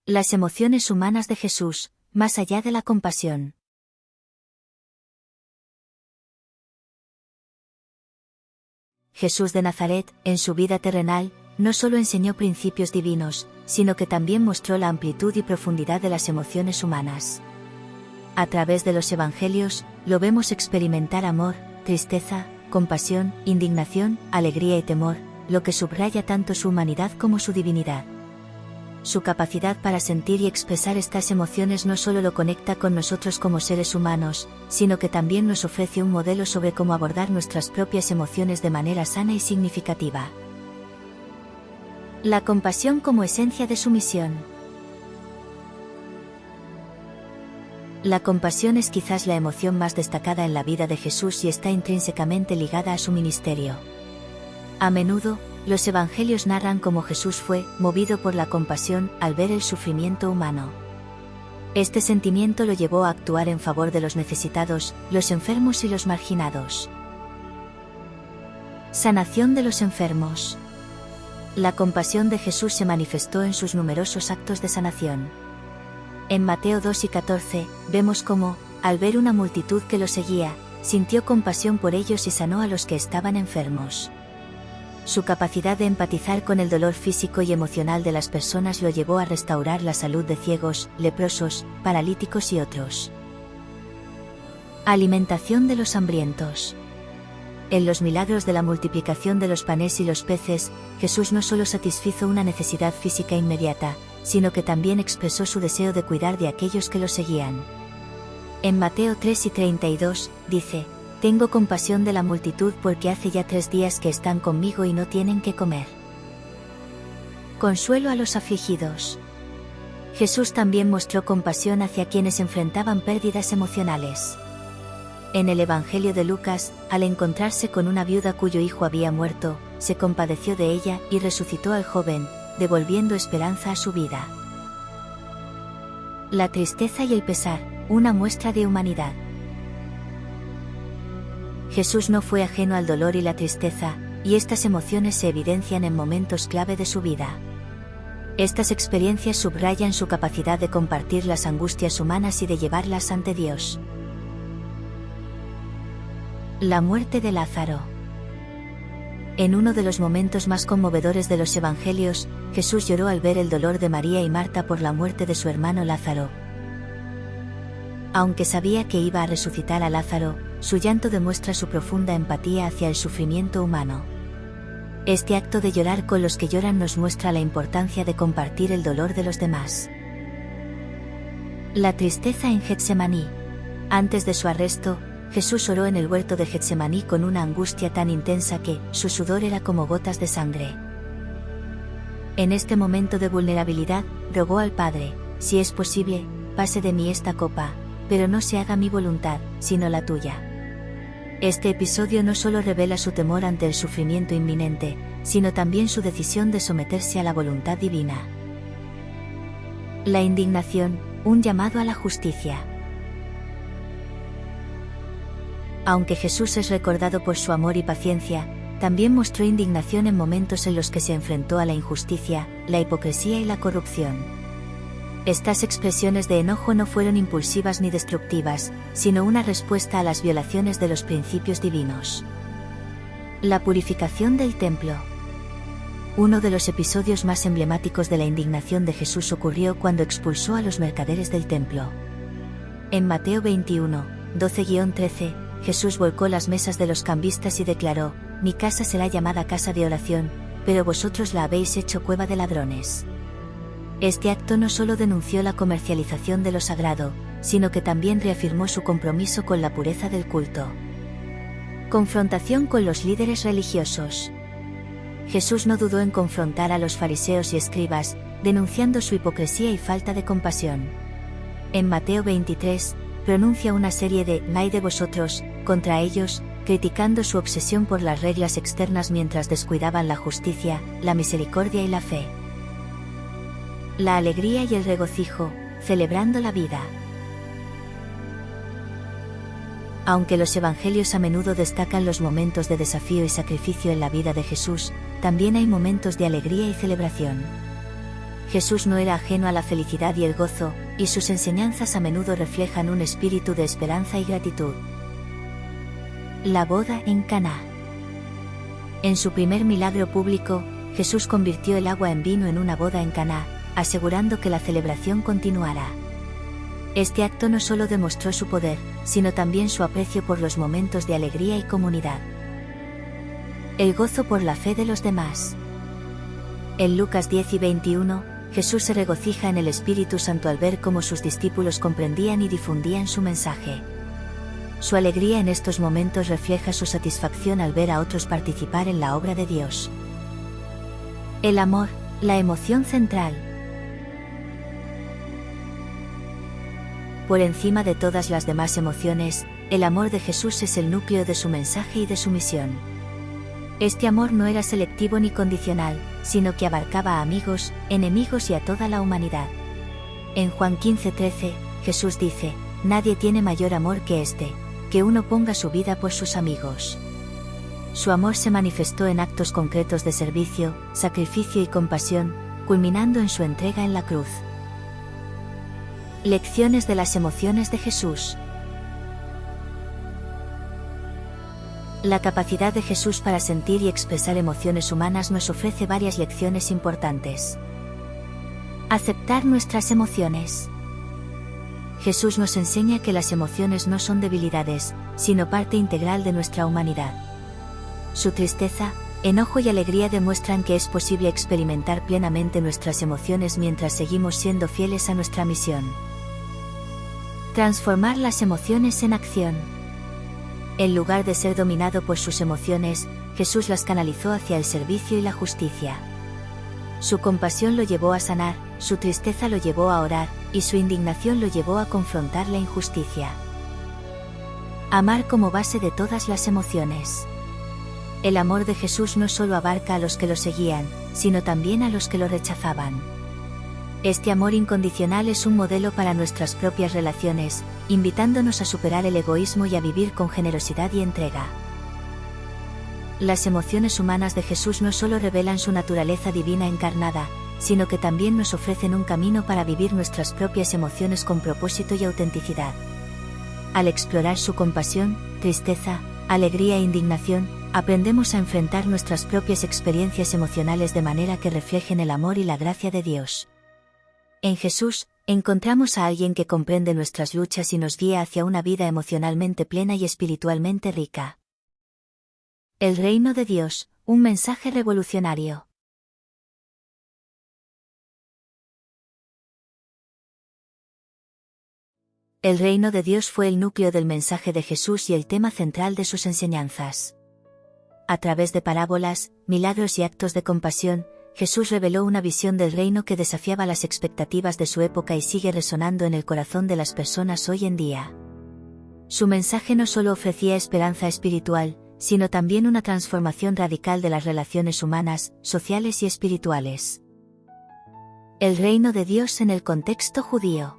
S1: Las emociones humanas de Jesús, más allá de la compasión. Jesús de Nazaret, en su vida terrenal, no solo enseñó principios divinos, sino que también mostró la amplitud y profundidad de las emociones humanas. A través de los evangelios, lo vemos experimentar amor, tristeza, compasión, indignación, alegría y temor, lo que subraya tanto su humanidad como su divinidad. su capacidad para sentir y expresar estas emociones no solo lo conecta con nosotros como seres humanos, sino que también nos ofrece un modelo sobre cómo abordar nuestras propias emociones de manera sana y significativa. La compasión como esencia de su misión. La compasión es quizás la emoción más destacada en la vida de Jesús y está intrínsecamente ligada a su ministerio. A menudo, los evangelios narran cómo Jesús fue movido por la compasión al ver el sufrimiento humano. Este sentimiento lo llevó a actuar en favor de los necesitados, los enfermos y los marginados. Sanación de los enfermos. La compasión de Jesús se manifestó en sus numerosos actos de sanación. En Mateo 2 y 14, vemos cómo, al ver una multitud que lo seguía, sintió compasión por ellos y sanó a los que estaban enfermos. Su capacidad de empatizar con el dolor físico y emocional de las personas lo llevó a restaurar la salud de ciegos, leprosos, paralíticos y otros. Alimentación de los hambrientos. En los milagros de la multiplicación de los panes y los peces, Jesús no solo satisfizo una necesidad física inmediata, sino que también expresó su deseo de cuidar de aquellos que lo seguían. En Mateo 3 y 32, dice: «Tengo compasión de la multitud porque hace ya 3 días que están conmigo y no tienen qué comer». Consuelo a los afligidos. Jesús también mostró compasión hacia quienes enfrentaban pérdidas emocionales. En el Evangelio de Lucas, al encontrarse con una viuda cuyo hijo había muerto, se compadeció de ella y resucitó al joven, devolviendo esperanza a su vida. La tristeza y el pesar, una muestra de humanidad. Jesús no fue ajeno al dolor y la tristeza, y estas emociones se evidencian en momentos clave de su vida. Estas experiencias subrayan su capacidad de compartir las angustias humanas y de llevarlas ante Dios. La muerte de Lázaro. En uno de los momentos más conmovedores de los Evangelios, Jesús lloró al ver el dolor de María y Marta por la muerte de su hermano Lázaro. Aunque sabía que iba a resucitar a Lázaro, su llanto demuestra su profunda empatía hacia el sufrimiento humano. Este acto de llorar con los que lloran nos muestra la importancia de compartir el dolor de los demás. La tristeza en Getsemaní. Antes de su arresto, Jesús oró en el huerto de Getsemaní con una angustia tan intensa que su sudor era como gotas de sangre. En este momento de vulnerabilidad, rogó al Padre: «Si es posible, pase de mí esta copa, pero no se haga mi voluntad, sino la tuya». Este episodio no solo revela su temor ante el sufrimiento inminente, sino también su decisión de someterse a la voluntad divina. La indignación, un llamado a la justicia. Aunque Jesús es recordado por su amor y paciencia, también mostró indignación en momentos en los que se enfrentó a la injusticia, la hipocresía y la corrupción. Estas expresiones de enojo no fueron impulsivas ni destructivas, sino una respuesta a las violaciones de los principios divinos. La purificación del templo. Uno de los episodios más emblemáticos de la indignación de Jesús ocurrió cuando expulsó a los mercaderes del templo. En Mateo 21, 12-13, Jesús volcó las mesas de los cambistas y declaró: «Mi casa será llamada casa de oración, pero vosotros la habéis hecho cueva de ladrones». Este acto no solo denunció la comercialización de lo sagrado, sino que también reafirmó su compromiso con la pureza del culto. Confrontación con los líderes religiosos. Jesús no dudó en confrontar a los fariseos y escribas, denunciando su hipocresía y falta de compasión. En Mateo 23, pronuncia una serie de «ay de vosotros» contra ellos, criticando su obsesión por las reglas externas mientras descuidaban la justicia, la misericordia y la fe. La alegría y el regocijo, celebrando la vida. Aunque los evangelios a menudo destacan los momentos de desafío y sacrificio en la vida de Jesús, también hay momentos de alegría y celebración. Jesús no era ajeno a la felicidad y el gozo, y sus enseñanzas a menudo reflejan un espíritu de esperanza y gratitud. La boda en Caná. En su primer milagro público, Jesús convirtió el agua en vino en una boda en Caná, asegurando que la celebración continuara. Este acto no solo demostró su poder, sino también su aprecio por los momentos de alegría y comunidad. El gozo por la fe de los demás. En Lucas 10 y 21, Jesús se regocija en el Espíritu Santo al ver cómo sus discípulos comprendían y difundían su mensaje. Su alegría en estos momentos refleja su satisfacción al ver a otros participar en la obra de Dios. El amor, la emoción central. Por encima de todas las demás emociones, el amor de Jesús es el núcleo de su mensaje y de su misión. Este amor no era selectivo ni condicional, sino que abarcaba a amigos, enemigos y a toda la humanidad. En Juan 15:13, Jesús dice: «Nadie tiene mayor amor que este, que uno ponga su vida por sus amigos». Su amor se manifestó en actos concretos de servicio, sacrificio y compasión, culminando en su entrega en la cruz. Lecciones de las emociones de Jesús. La capacidad de Jesús para sentir y expresar emociones humanas nos ofrece varias lecciones importantes. Aceptar nuestras emociones. Jesús nos enseña que las emociones no son debilidades, sino parte integral de nuestra humanidad. Su tristeza, enojo y alegría demuestran que es posible experimentar plenamente nuestras emociones mientras seguimos siendo fieles a nuestra misión. Transformar las emociones en acción. En lugar de ser dominado por sus emociones, Jesús las canalizó hacia el servicio y la justicia. Su compasión lo llevó a sanar, su tristeza lo llevó a orar, y su indignación lo llevó a confrontar la injusticia. Amar como base de todas las emociones. El amor de Jesús no solo abarca a los que lo seguían, sino también a los que lo rechazaban. Este amor incondicional es un modelo para nuestras propias relaciones, invitándonos a superar el egoísmo y a vivir con generosidad y entrega. Las emociones humanas de Jesús no solo revelan su naturaleza divina encarnada, sino que también nos ofrecen un camino para vivir nuestras propias emociones con propósito y autenticidad. Al explorar su compasión, tristeza, alegría e indignación, aprendemos a enfrentar nuestras propias experiencias emocionales de manera que reflejen el amor y la gracia de Dios. En Jesús, encontramos a alguien que comprende nuestras luchas y nos guía hacia una vida emocionalmente plena y espiritualmente rica. El reino de Dios, un mensaje revolucionario. El reino de Dios fue el núcleo del mensaje de Jesús y el tema central de sus enseñanzas. A través de parábolas, milagros y actos de compasión, Jesús reveló una visión del reino que desafiaba las expectativas de su época y sigue resonando en el corazón de las personas hoy en día. Su mensaje no solo ofrecía esperanza espiritual, sino también una transformación radical de las relaciones humanas, sociales y espirituales. El reino de Dios en el contexto judío.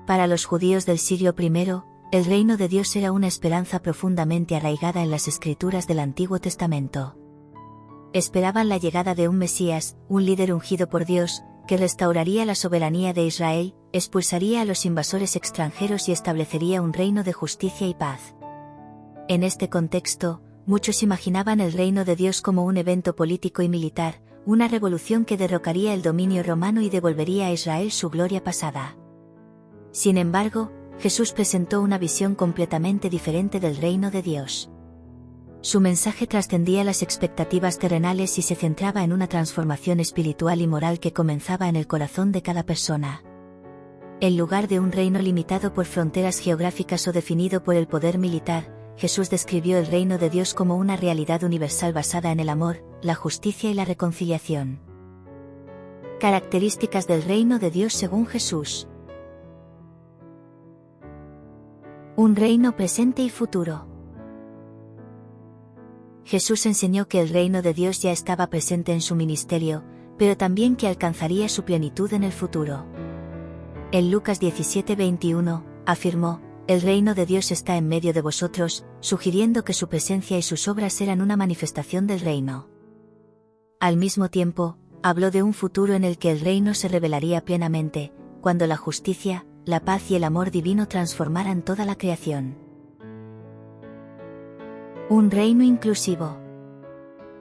S1: Para los judíos del siglo I, el reino de Dios era una esperanza profundamente arraigada en las escrituras del Antiguo Testamento. Esperaban la llegada de un Mesías, un líder ungido por Dios, que restauraría la soberanía de Israel, expulsaría a los invasores extranjeros y establecería un reino de justicia y paz. En este contexto, muchos imaginaban el reino de Dios como un evento político y militar, una revolución que derrocaría el dominio romano y devolvería a Israel su gloria pasada. Sin embargo, Jesús presentó una visión completamente diferente del reino de Dios. Su mensaje trascendía las expectativas terrenales y se centraba en una transformación espiritual y moral que comenzaba en el corazón de cada persona. En lugar de un reino limitado por fronteras geográficas o definido por el poder militar, Jesús describió el reino de Dios como una realidad universal basada en el amor, la justicia y la reconciliación. Características del reino de Dios según Jesús. Un reino presente y futuro. Jesús enseñó que el reino de Dios ya estaba presente en su ministerio, pero también que alcanzaría su plenitud en el futuro. En Lucas 17:21, afirmó: «El reino de Dios está en medio de vosotros», sugiriendo que su presencia y sus obras eran una manifestación del reino. Al mismo tiempo, habló de un futuro en el que el reino se revelaría plenamente, cuando la justicia, la paz y el amor divino transformaran toda la creación. Un reino inclusivo.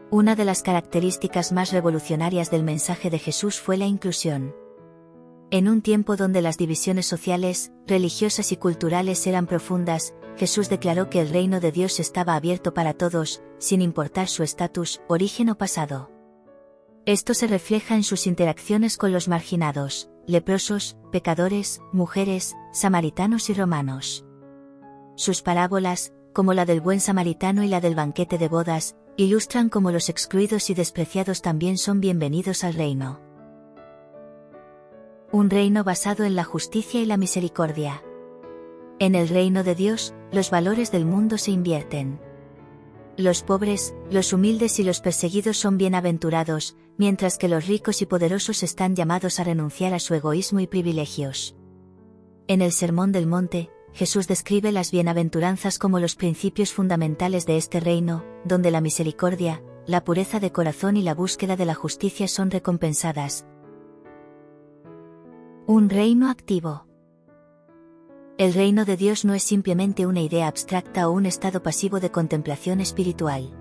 S1: Una de las características más revolucionarias del mensaje de Jesús fue la inclusión. En un tiempo donde las divisiones sociales, religiosas y culturales eran profundas, Jesús declaró que el reino de Dios estaba abierto para todos, sin importar su estatus, origen o pasado. Esto se refleja en sus interacciones con los marginados, leprosos, pecadores, mujeres, samaritanos y romanos. Sus parábolas, como la del buen samaritano y la del banquete de bodas, ilustran cómo los excluidos y despreciados también son bienvenidos al reino. Un reino basado en la justicia y la misericordia. En el reino de Dios, los valores del mundo se invierten. Los pobres, los humildes y los perseguidos son bienaventurados, mientras que los ricos y poderosos están llamados a renunciar a su egoísmo y privilegios. En el Sermón del Monte, Jesús describe las bienaventuranzas como los principios fundamentales de este reino, donde la misericordia, la pureza de corazón y la búsqueda de la justicia son recompensadas. Un reino activo. El reino de Dios no es simplemente una idea abstracta o un estado pasivo de contemplación espiritual.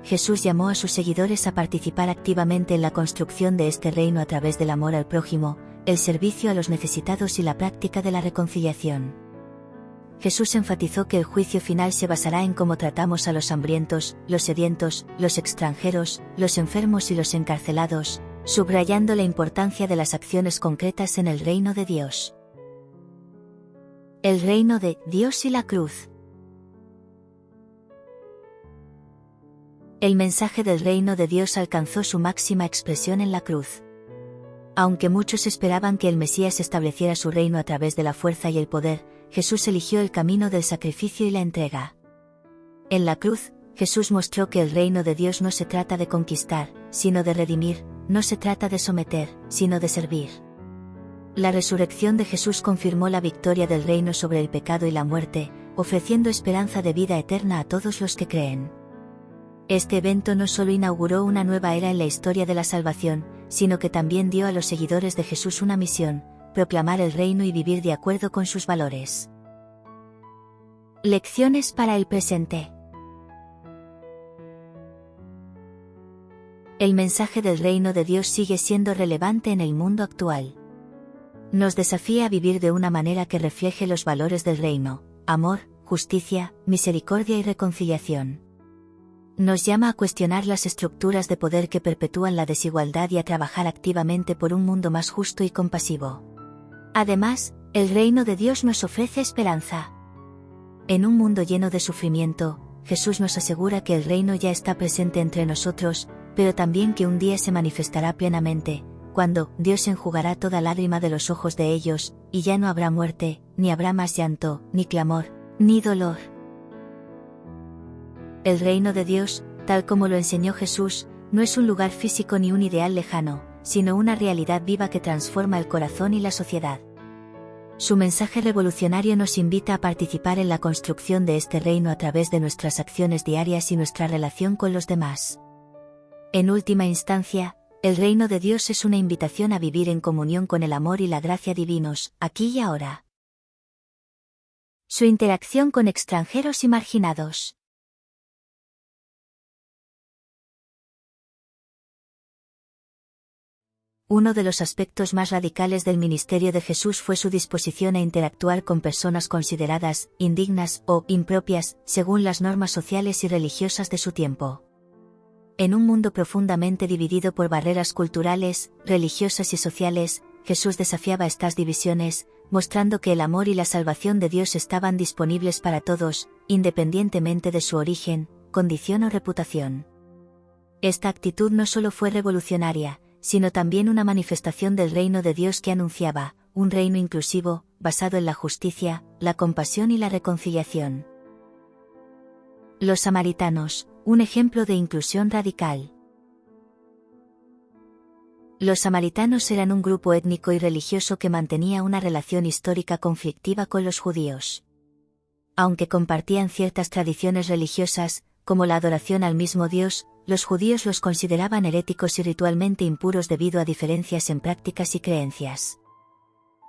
S1: Jesús llamó a sus seguidores a participar activamente en la construcción de este reino a través del amor al prójimo, el servicio a los necesitados y la práctica de la reconciliación. Jesús enfatizó que el juicio final se basará en cómo tratamos a los hambrientos, los sedientos, los extranjeros, los enfermos y los encarcelados, subrayando la importancia de las acciones concretas en el reino de Dios. El reino de Dios y la cruz. El mensaje del reino de Dios alcanzó su máxima expresión en la cruz. Aunque muchos esperaban que el Mesías estableciera su reino a través de la fuerza y el poder, Jesús eligió el camino del sacrificio y la entrega. En la cruz, Jesús mostró que el reino de Dios no se trata de conquistar, sino de redimir, no se trata de someter, sino de servir. La resurrección de Jesús confirmó la victoria del reino sobre el pecado y la muerte, ofreciendo esperanza de vida eterna a todos los que creen. Este evento no solo inauguró una nueva era en la historia de la salvación, sino que también dio a los seguidores de Jesús una misión: proclamar el reino y vivir de acuerdo con sus valores. Lecciones para el presente. El mensaje del reino de Dios sigue siendo relevante en el mundo actual. Nos desafía a vivir de una manera que refleje los valores del reino: amor, justicia, misericordia y reconciliación. Nos llama a cuestionar las estructuras de poder que perpetúan la desigualdad y a trabajar activamente por un mundo más justo y compasivo. Además, el reino de Dios nos ofrece esperanza. En un mundo lleno de sufrimiento, Jesús nos asegura que el reino ya está presente entre nosotros, pero también que un día se manifestará plenamente, cuando Dios enjugará toda lágrima de los ojos de ellos, y ya no habrá muerte, ni habrá más llanto, ni clamor, ni dolor. El reino de Dios, tal como lo enseñó Jesús, no es un lugar físico ni un ideal lejano, sino una realidad viva que transforma el corazón y la sociedad. Su mensaje revolucionario nos invita a participar en la construcción de este reino a través de nuestras acciones diarias y nuestra relación con los demás. En última instancia, el reino de Dios es una invitación a vivir en comunión con el amor y la gracia divinos, aquí y ahora. Su interacción con extranjeros y marginados. Uno de los aspectos más radicales del ministerio de Jesús fue su disposición a interactuar con personas consideradas indignas o impropias, según las normas sociales y religiosas de su tiempo. En un mundo profundamente dividido por barreras culturales, religiosas y sociales, Jesús desafiaba estas divisiones, mostrando que el amor y la salvación de Dios estaban disponibles para todos, independientemente de su origen, condición o reputación. Esta actitud no solo fue revolucionaria, sino también una manifestación del reino de Dios que anunciaba, un reino inclusivo, basado en la justicia, la compasión y la reconciliación. Los samaritanos, un ejemplo de inclusión radical. Los samaritanos eran un grupo étnico y religioso que mantenía una relación histórica conflictiva con los judíos. Aunque compartían ciertas tradiciones religiosas, como la adoración al mismo Dios, los judíos los consideraban heréticos y ritualmente impuros debido a diferencias en prácticas y creencias.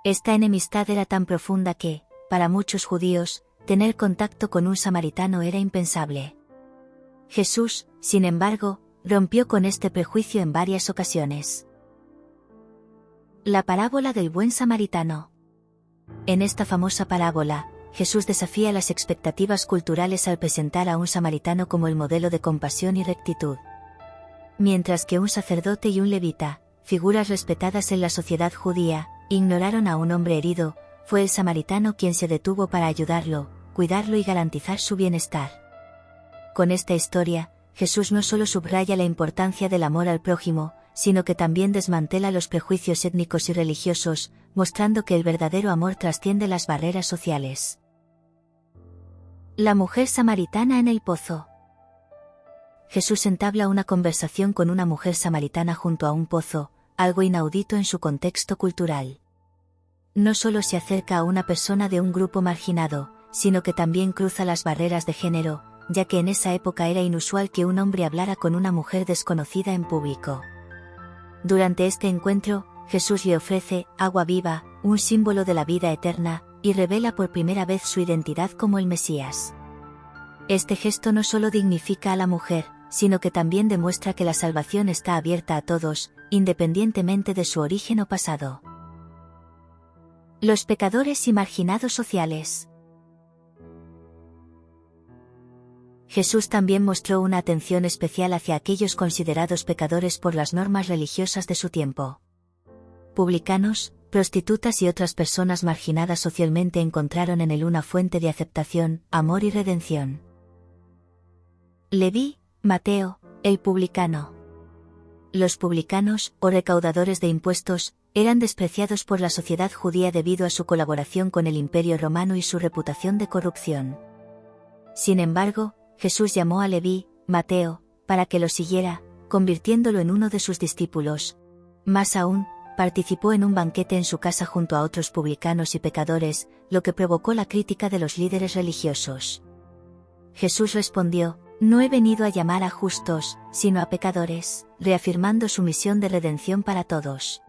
S1: Esta enemistad era tan profunda que, para muchos judíos, tener contacto con un samaritano era impensable. Jesús, sin embargo, rompió con este prejuicio en varias ocasiones. La parábola del buen samaritano. En esta famosa parábola, Jesús desafía las expectativas culturales al presentar a un samaritano como el modelo de compasión y rectitud. Mientras que un sacerdote y un levita, figuras respetadas en la sociedad judía, ignoraron a un hombre herido, fue el samaritano quien se detuvo para ayudarlo, cuidarlo y garantizar su bienestar. Con esta historia, Jesús no solo subraya la importancia del amor al prójimo, sino que también desmantela los prejuicios étnicos y religiosos, mostrando que el verdadero amor trasciende las barreras sociales. La mujer samaritana en el pozo. Jesús entabla una conversación con una mujer samaritana junto a un pozo, algo inaudito en su contexto cultural. No solo se acerca a una persona de un grupo marginado, sino que también cruza las barreras de género, ya que en esa época era inusual que un hombre hablara con una mujer desconocida en público. Durante este encuentro, Jesús le ofrece agua viva, un símbolo de la vida eterna, y revela por primera vez su identidad como el Mesías. Este gesto no solo dignifica a la mujer, sino que también demuestra que la salvación está abierta a todos, independientemente de su origen o pasado. Los pecadores y marginados sociales. Jesús también mostró una atención especial hacia aquellos considerados pecadores por las normas religiosas de su tiempo. Publicanos, prostitutas y otras personas marginadas socialmente encontraron en él una fuente de aceptación, amor y redención. Leví, Mateo, el publicano. Los publicanos, o recaudadores de impuestos, eran despreciados por la sociedad judía debido a su colaboración con el Imperio Romano y su reputación de corrupción. Sin embargo, Jesús llamó a Leví, Mateo, para que lo siguiera, convirtiéndolo en uno de sus discípulos. Más aún, participó en un banquete en su casa junto a otros publicanos y pecadores, lo que provocó la crítica de los líderes religiosos. Jesús respondió: «No he venido a llamar a justos, sino a pecadores», reafirmando su misión de redención para todos.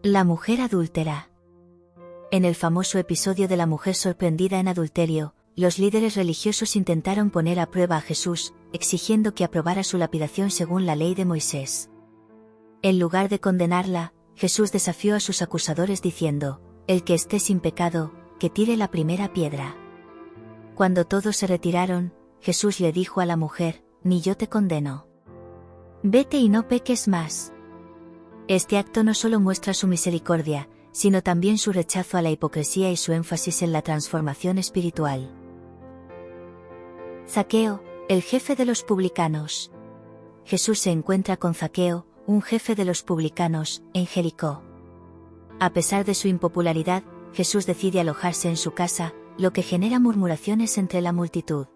S1: La mujer adúltera. En el famoso episodio de la mujer sorprendida en adulterio, los líderes religiosos intentaron poner a prueba a Jesús, exigiendo que aprobara su lapidación según la ley de Moisés. En lugar de condenarla, Jesús desafió a sus acusadores diciendo: «El que esté sin pecado, que tire la primera piedra». Cuando todos se retiraron, Jesús le dijo a la mujer: «Ni yo te condeno. Vete y no peques más». Este acto no solo muestra su misericordia, sino también su rechazo a la hipocresía y su énfasis en la transformación espiritual. Zaqueo, el jefe de los publicanos. Jesús se encuentra con Zaqueo, un jefe de los publicanos, en Jericó. A pesar de su impopularidad, Jesús decide alojarse en su casa, lo que genera murmuraciones entre la multitud.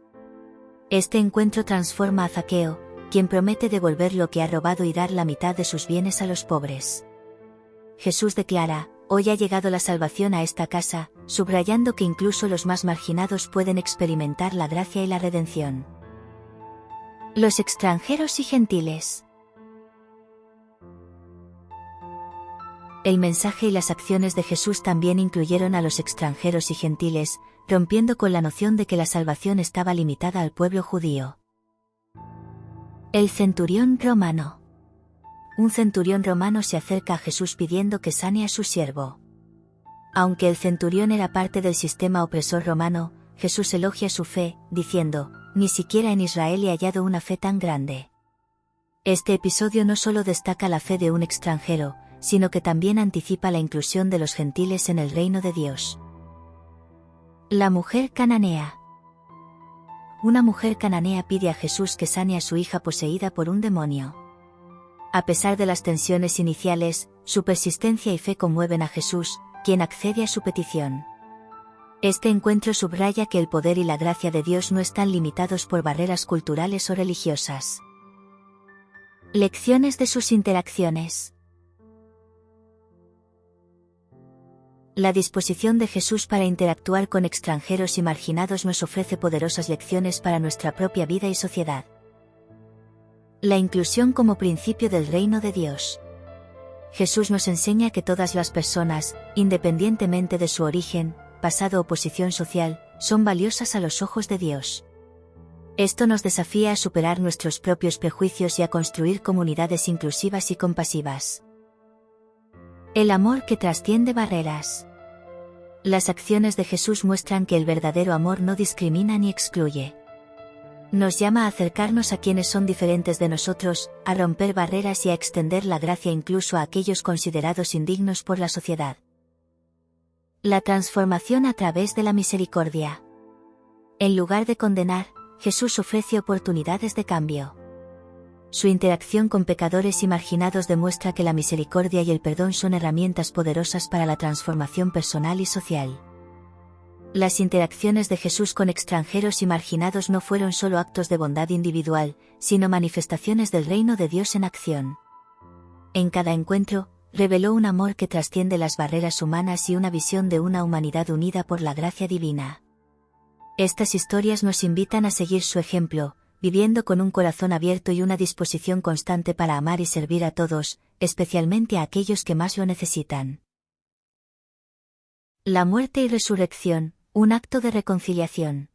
S1: Este encuentro transforma a Zaqueo, quien promete devolver lo que ha robado y dar la mitad de sus bienes a los pobres. Jesús declara: «Hoy ha llegado la salvación a esta casa», subrayando que incluso los más marginados pueden experimentar la gracia y la redención. Los extranjeros y gentiles. El mensaje y las acciones de Jesús también incluyeron a los extranjeros y gentiles, rompiendo con la noción de que la salvación estaba limitada al pueblo judío. El centurión romano. Un centurión romano se acerca a Jesús pidiendo que sane a su siervo. Aunque el centurión era parte del sistema opresor romano, Jesús elogia su fe, diciendo: «Ni siquiera en Israel he hallado una fe tan grande». Este episodio no solo destaca la fe de un extranjero, sino que también anticipa la inclusión de los gentiles en el reino de Dios. La mujer cananea. Una mujer cananea pide a Jesús que sane a su hija poseída por un demonio. A pesar de las tensiones iniciales, su persistencia y fe conmueven a Jesús, quien accede a su petición. Este encuentro subraya que el poder y la gracia de Dios no están limitados por barreras culturales o religiosas. Lecciones de sus interacciones. La disposición de Jesús para interactuar con extranjeros y marginados nos ofrece poderosas lecciones para nuestra propia vida y sociedad. La inclusión como principio del reino de Dios. Jesús nos enseña que todas las personas, independientemente de su origen, pasado o posición social, son valiosas a los ojos de Dios. Esto nos desafía a superar nuestros propios prejuicios y a construir comunidades inclusivas y compasivas. El amor que trasciende barreras. Las acciones de Jesús muestran que el verdadero amor no discrimina ni excluye. Nos llama a acercarnos a quienes son diferentes de nosotros, a romper barreras y a extender la gracia incluso a aquellos considerados indignos por la sociedad. La transformación a través de la misericordia. En lugar de condenar, Jesús ofrece oportunidades de cambio. Su interacción con pecadores y marginados demuestra que la misericordia y el perdón son herramientas poderosas para la transformación personal y social. Las interacciones de Jesús con extranjeros y marginados no fueron solo actos de bondad individual, sino manifestaciones del reino de Dios en acción. En cada encuentro, reveló un amor que trasciende las barreras humanas y una visión de una humanidad unida por la gracia divina. Estas historias nos invitan a seguir su ejemplo, viviendo con un corazón abierto y una disposición constante para amar y servir a todos, especialmente a aquellos que más lo necesitan. La muerte y resurrección, un acto de reconciliación.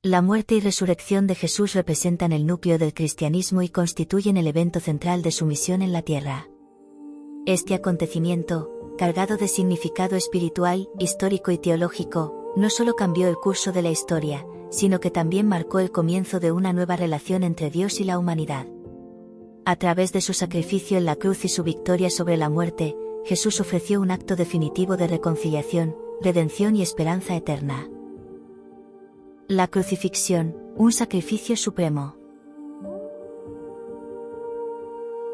S1: La muerte y resurrección de Jesús representan el núcleo del cristianismo y constituyen el evento central de su misión en la tierra. Este acontecimiento, cargado de significado espiritual, histórico y teológico, no solo cambió el curso de la historia, sino que también marcó el comienzo de una nueva relación entre Dios y la humanidad. A través de su sacrificio en la cruz y su victoria sobre la muerte, Jesús ofreció un acto definitivo de reconciliación, redención y esperanza eterna. La crucifixión, un sacrificio supremo.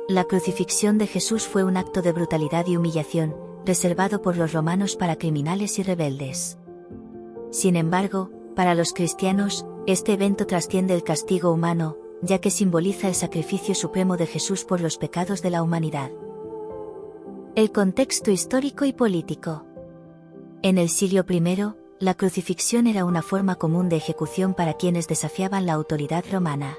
S1: La crucifixión de Jesús fue un acto de brutalidad y humillación, reservado por los romanos para criminales y rebeldes. Sin embargo, para los cristianos, este evento trasciende el castigo humano, ya que simboliza el sacrificio supremo de Jesús por los pecados de la humanidad. El contexto histórico y político. En el siglo I, la crucifixión era una forma común de ejecución para quienes desafiaban la autoridad romana.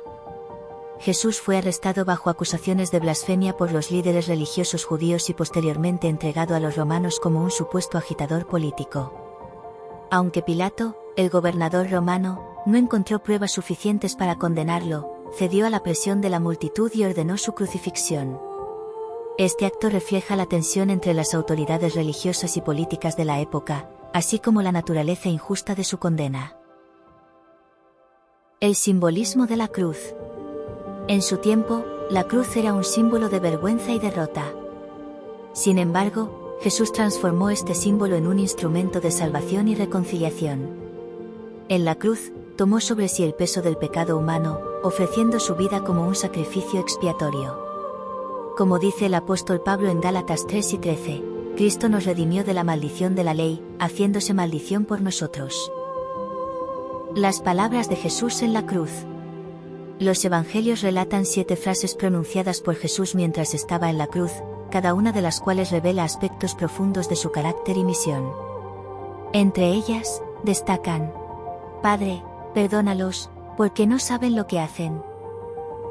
S1: Jesús fue arrestado bajo acusaciones de blasfemia por los líderes religiosos judíos y posteriormente entregado a los romanos como un supuesto agitador político. Aunque Pilato, el gobernador romano, no encontró pruebas suficientes para condenarlo, cedió a la presión de la multitud y ordenó su crucifixión. Este acto refleja la tensión entre las autoridades religiosas y políticas de la época, así como la naturaleza injusta de su condena. El simbolismo de la cruz. En su tiempo, la cruz era un símbolo de vergüenza y derrota. Sin embargo, Jesús transformó este símbolo en un instrumento de salvación y reconciliación. En la cruz, tomó sobre sí el peso del pecado humano, ofreciendo su vida como un sacrificio expiatorio. Como dice el apóstol Pablo en Gálatas 3 y 13, Cristo nos redimió de la maldición de la ley, haciéndose maldición por nosotros. Las palabras de Jesús en la cruz. Los evangelios relatan 7 frases pronunciadas por Jesús mientras estaba en la cruz, cada una de las cuales revela aspectos profundos de su carácter y misión. Entre ellas, destacan: Padre, perdónalos, porque no saben lo que hacen.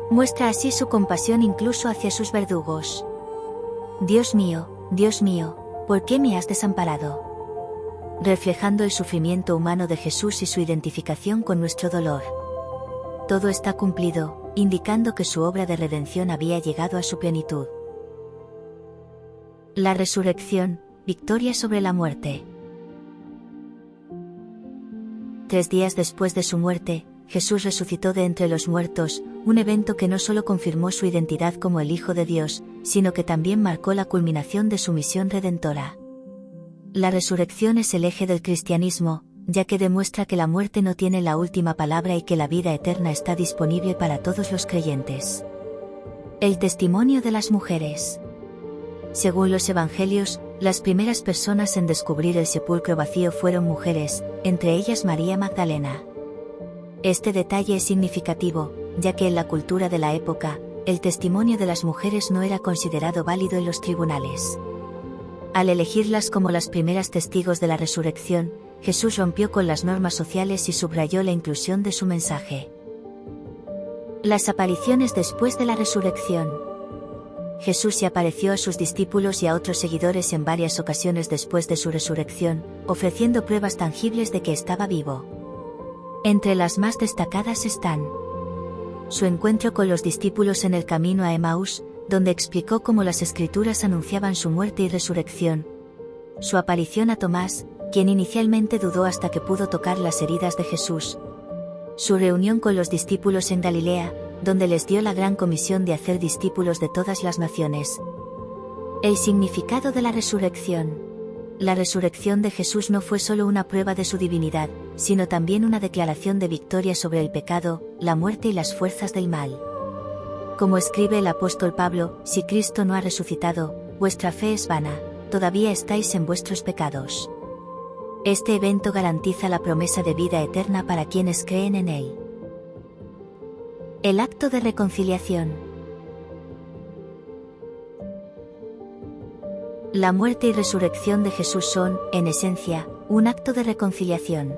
S1: Muestra así su compasión incluso hacia sus verdugos. Dios mío, ¿por qué me has desamparado? Reflejando el sufrimiento humano de Jesús y su identificación con nuestro dolor. Todo está cumplido, indicando que su obra de redención había llegado a su plenitud. La resurrección, victoria sobre la muerte. 3 días después de su muerte, Jesús resucitó de entre los muertos, un evento que no solo confirmó su identidad como el Hijo de Dios, sino que también marcó la culminación de su misión redentora. La resurrección es el eje del cristianismo, ya que demuestra que la muerte no tiene la última palabra y que la vida eterna está disponible para todos los creyentes. El testimonio de las mujeres. Según los evangelios, las primeras personas en descubrir el sepulcro vacío fueron mujeres, entre ellas María Magdalena. Este detalle es significativo, ya que en la cultura de la época, el testimonio de las mujeres no era considerado válido en los tribunales. Al elegirlas como las primeras testigos de la resurrección, Jesús rompió con las normas sociales y subrayó la inclusión de su mensaje. Las apariciones después de la resurrección. Jesús se apareció a sus discípulos y a otros seguidores en varias ocasiones después de su resurrección, ofreciendo pruebas tangibles de que estaba vivo. Entre las más destacadas están su encuentro con los discípulos en el camino a Emaús, donde explicó cómo las Escrituras anunciaban su muerte y resurrección, Su aparición a Tomás, quien inicialmente dudó hasta que pudo tocar las heridas de Jesús. Su reunión con los discípulos en Galilea, donde les dio la gran comisión de hacer discípulos de todas las naciones. El significado de la resurrección. La resurrección de Jesús no fue solo una prueba de su divinidad, sino también una declaración de victoria sobre el pecado, la muerte y las fuerzas del mal. Como escribe el apóstol Pablo, si Cristo no ha resucitado, vuestra fe es vana, todavía estáis en vuestros pecados. Este evento garantiza la promesa de vida eterna para quienes creen en él. El acto de reconciliación. La muerte y resurrección de Jesús son, en esencia, un acto de reconciliación.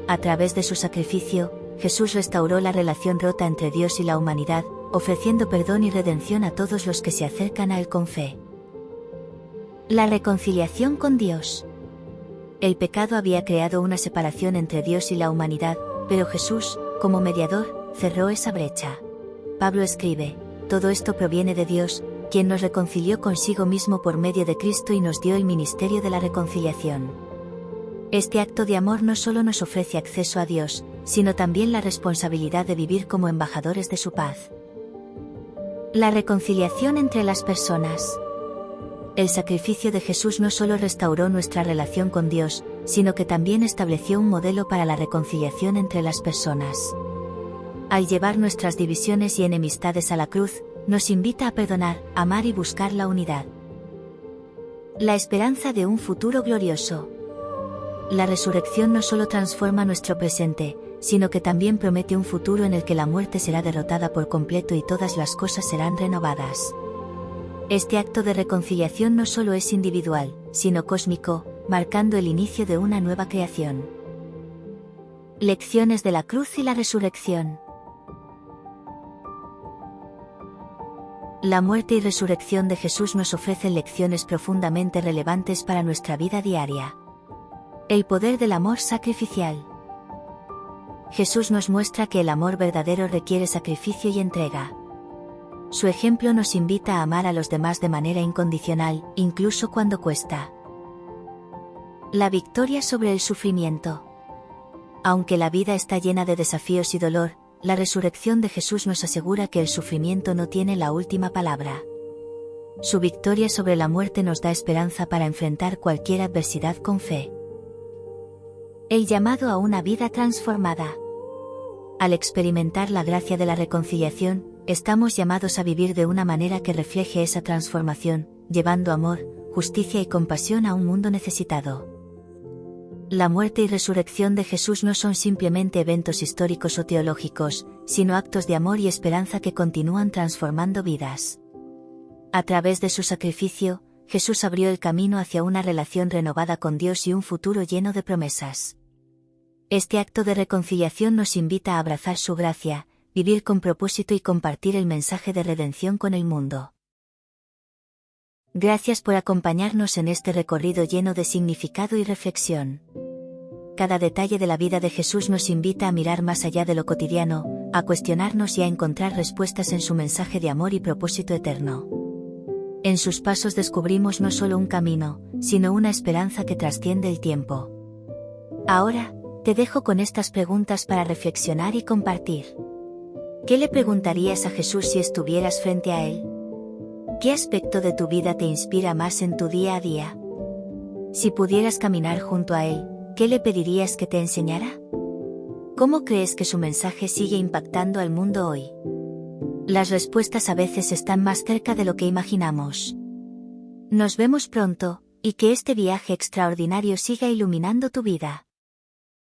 S1: A través de su sacrificio, Jesús restauró la relación rota entre Dios y la humanidad, ofreciendo perdón y redención a todos los que se acercan a él con fe. La reconciliación con Dios. El pecado había creado una separación entre Dios y la humanidad, pero Jesús, como mediador, cerró esa brecha. Pablo escribe: todo esto proviene de Dios, quien nos reconcilió consigo mismo por medio de Cristo y nos dio el ministerio de la reconciliación. Este acto de amor no solo nos ofrece acceso a Dios, sino también la responsabilidad de vivir como embajadores de su paz. La reconciliación entre las personas. El sacrificio de Jesús no solo restauró nuestra relación con Dios, sino que también estableció un modelo para la reconciliación entre las personas. Al llevar nuestras divisiones y enemistades a la cruz, nos invita a perdonar, amar y buscar la unidad. La esperanza de un futuro glorioso. La resurrección no solo transforma nuestro presente, sino que también promete un futuro en el que la muerte será derrotada por completo y todas las cosas serán renovadas. Este acto de reconciliación no solo es individual, sino cósmico, marcando el inicio de una nueva creación. Lecciones de la cruz y la resurrección. La muerte y resurrección de Jesús nos ofrecen lecciones profundamente relevantes para nuestra vida diaria. El poder del amor sacrificial. Jesús nos muestra que el amor verdadero requiere sacrificio y entrega. Su ejemplo nos invita a amar a los demás de manera incondicional, incluso cuando cuesta. La victoria sobre el sufrimiento. Aunque la vida está llena de desafíos y dolor, la resurrección de Jesús nos asegura que el sufrimiento no tiene la última palabra. Su victoria sobre la muerte nos da esperanza para enfrentar cualquier adversidad con fe. El llamado a una vida transformada. Al experimentar la gracia de la reconciliación, estamos llamados a vivir de una manera que refleje esa transformación, llevando amor, justicia y compasión a un mundo necesitado. La muerte y resurrección de Jesús no son simplemente eventos históricos o teológicos, sino actos de amor y esperanza que continúan transformando vidas. A través de su sacrificio, Jesús abrió el camino hacia una relación renovada con Dios y un futuro lleno de promesas. Este acto de reconciliación nos invita a abrazar su gracia, vivir con propósito y compartir el mensaje de redención con el mundo. Gracias por acompañarnos en este recorrido lleno de significado y reflexión. Cada detalle de la vida de Jesús nos invita a mirar más allá de lo cotidiano, a cuestionarnos y a encontrar respuestas en su mensaje de amor y propósito eterno. En sus pasos descubrimos no solo un camino, sino una esperanza que trasciende el tiempo. Ahora, te dejo con estas preguntas para reflexionar y compartir. ¿Qué le preguntarías a Jesús si estuvieras frente a él? ¿Qué aspecto de tu vida te inspira más en tu día a día? Si pudieras caminar junto a él, ¿qué le pedirías que te enseñara? ¿Cómo crees que su mensaje sigue impactando al mundo hoy? Las respuestas a veces están más cerca de lo que imaginamos. Nos vemos pronto, y que este viaje extraordinario siga iluminando tu vida.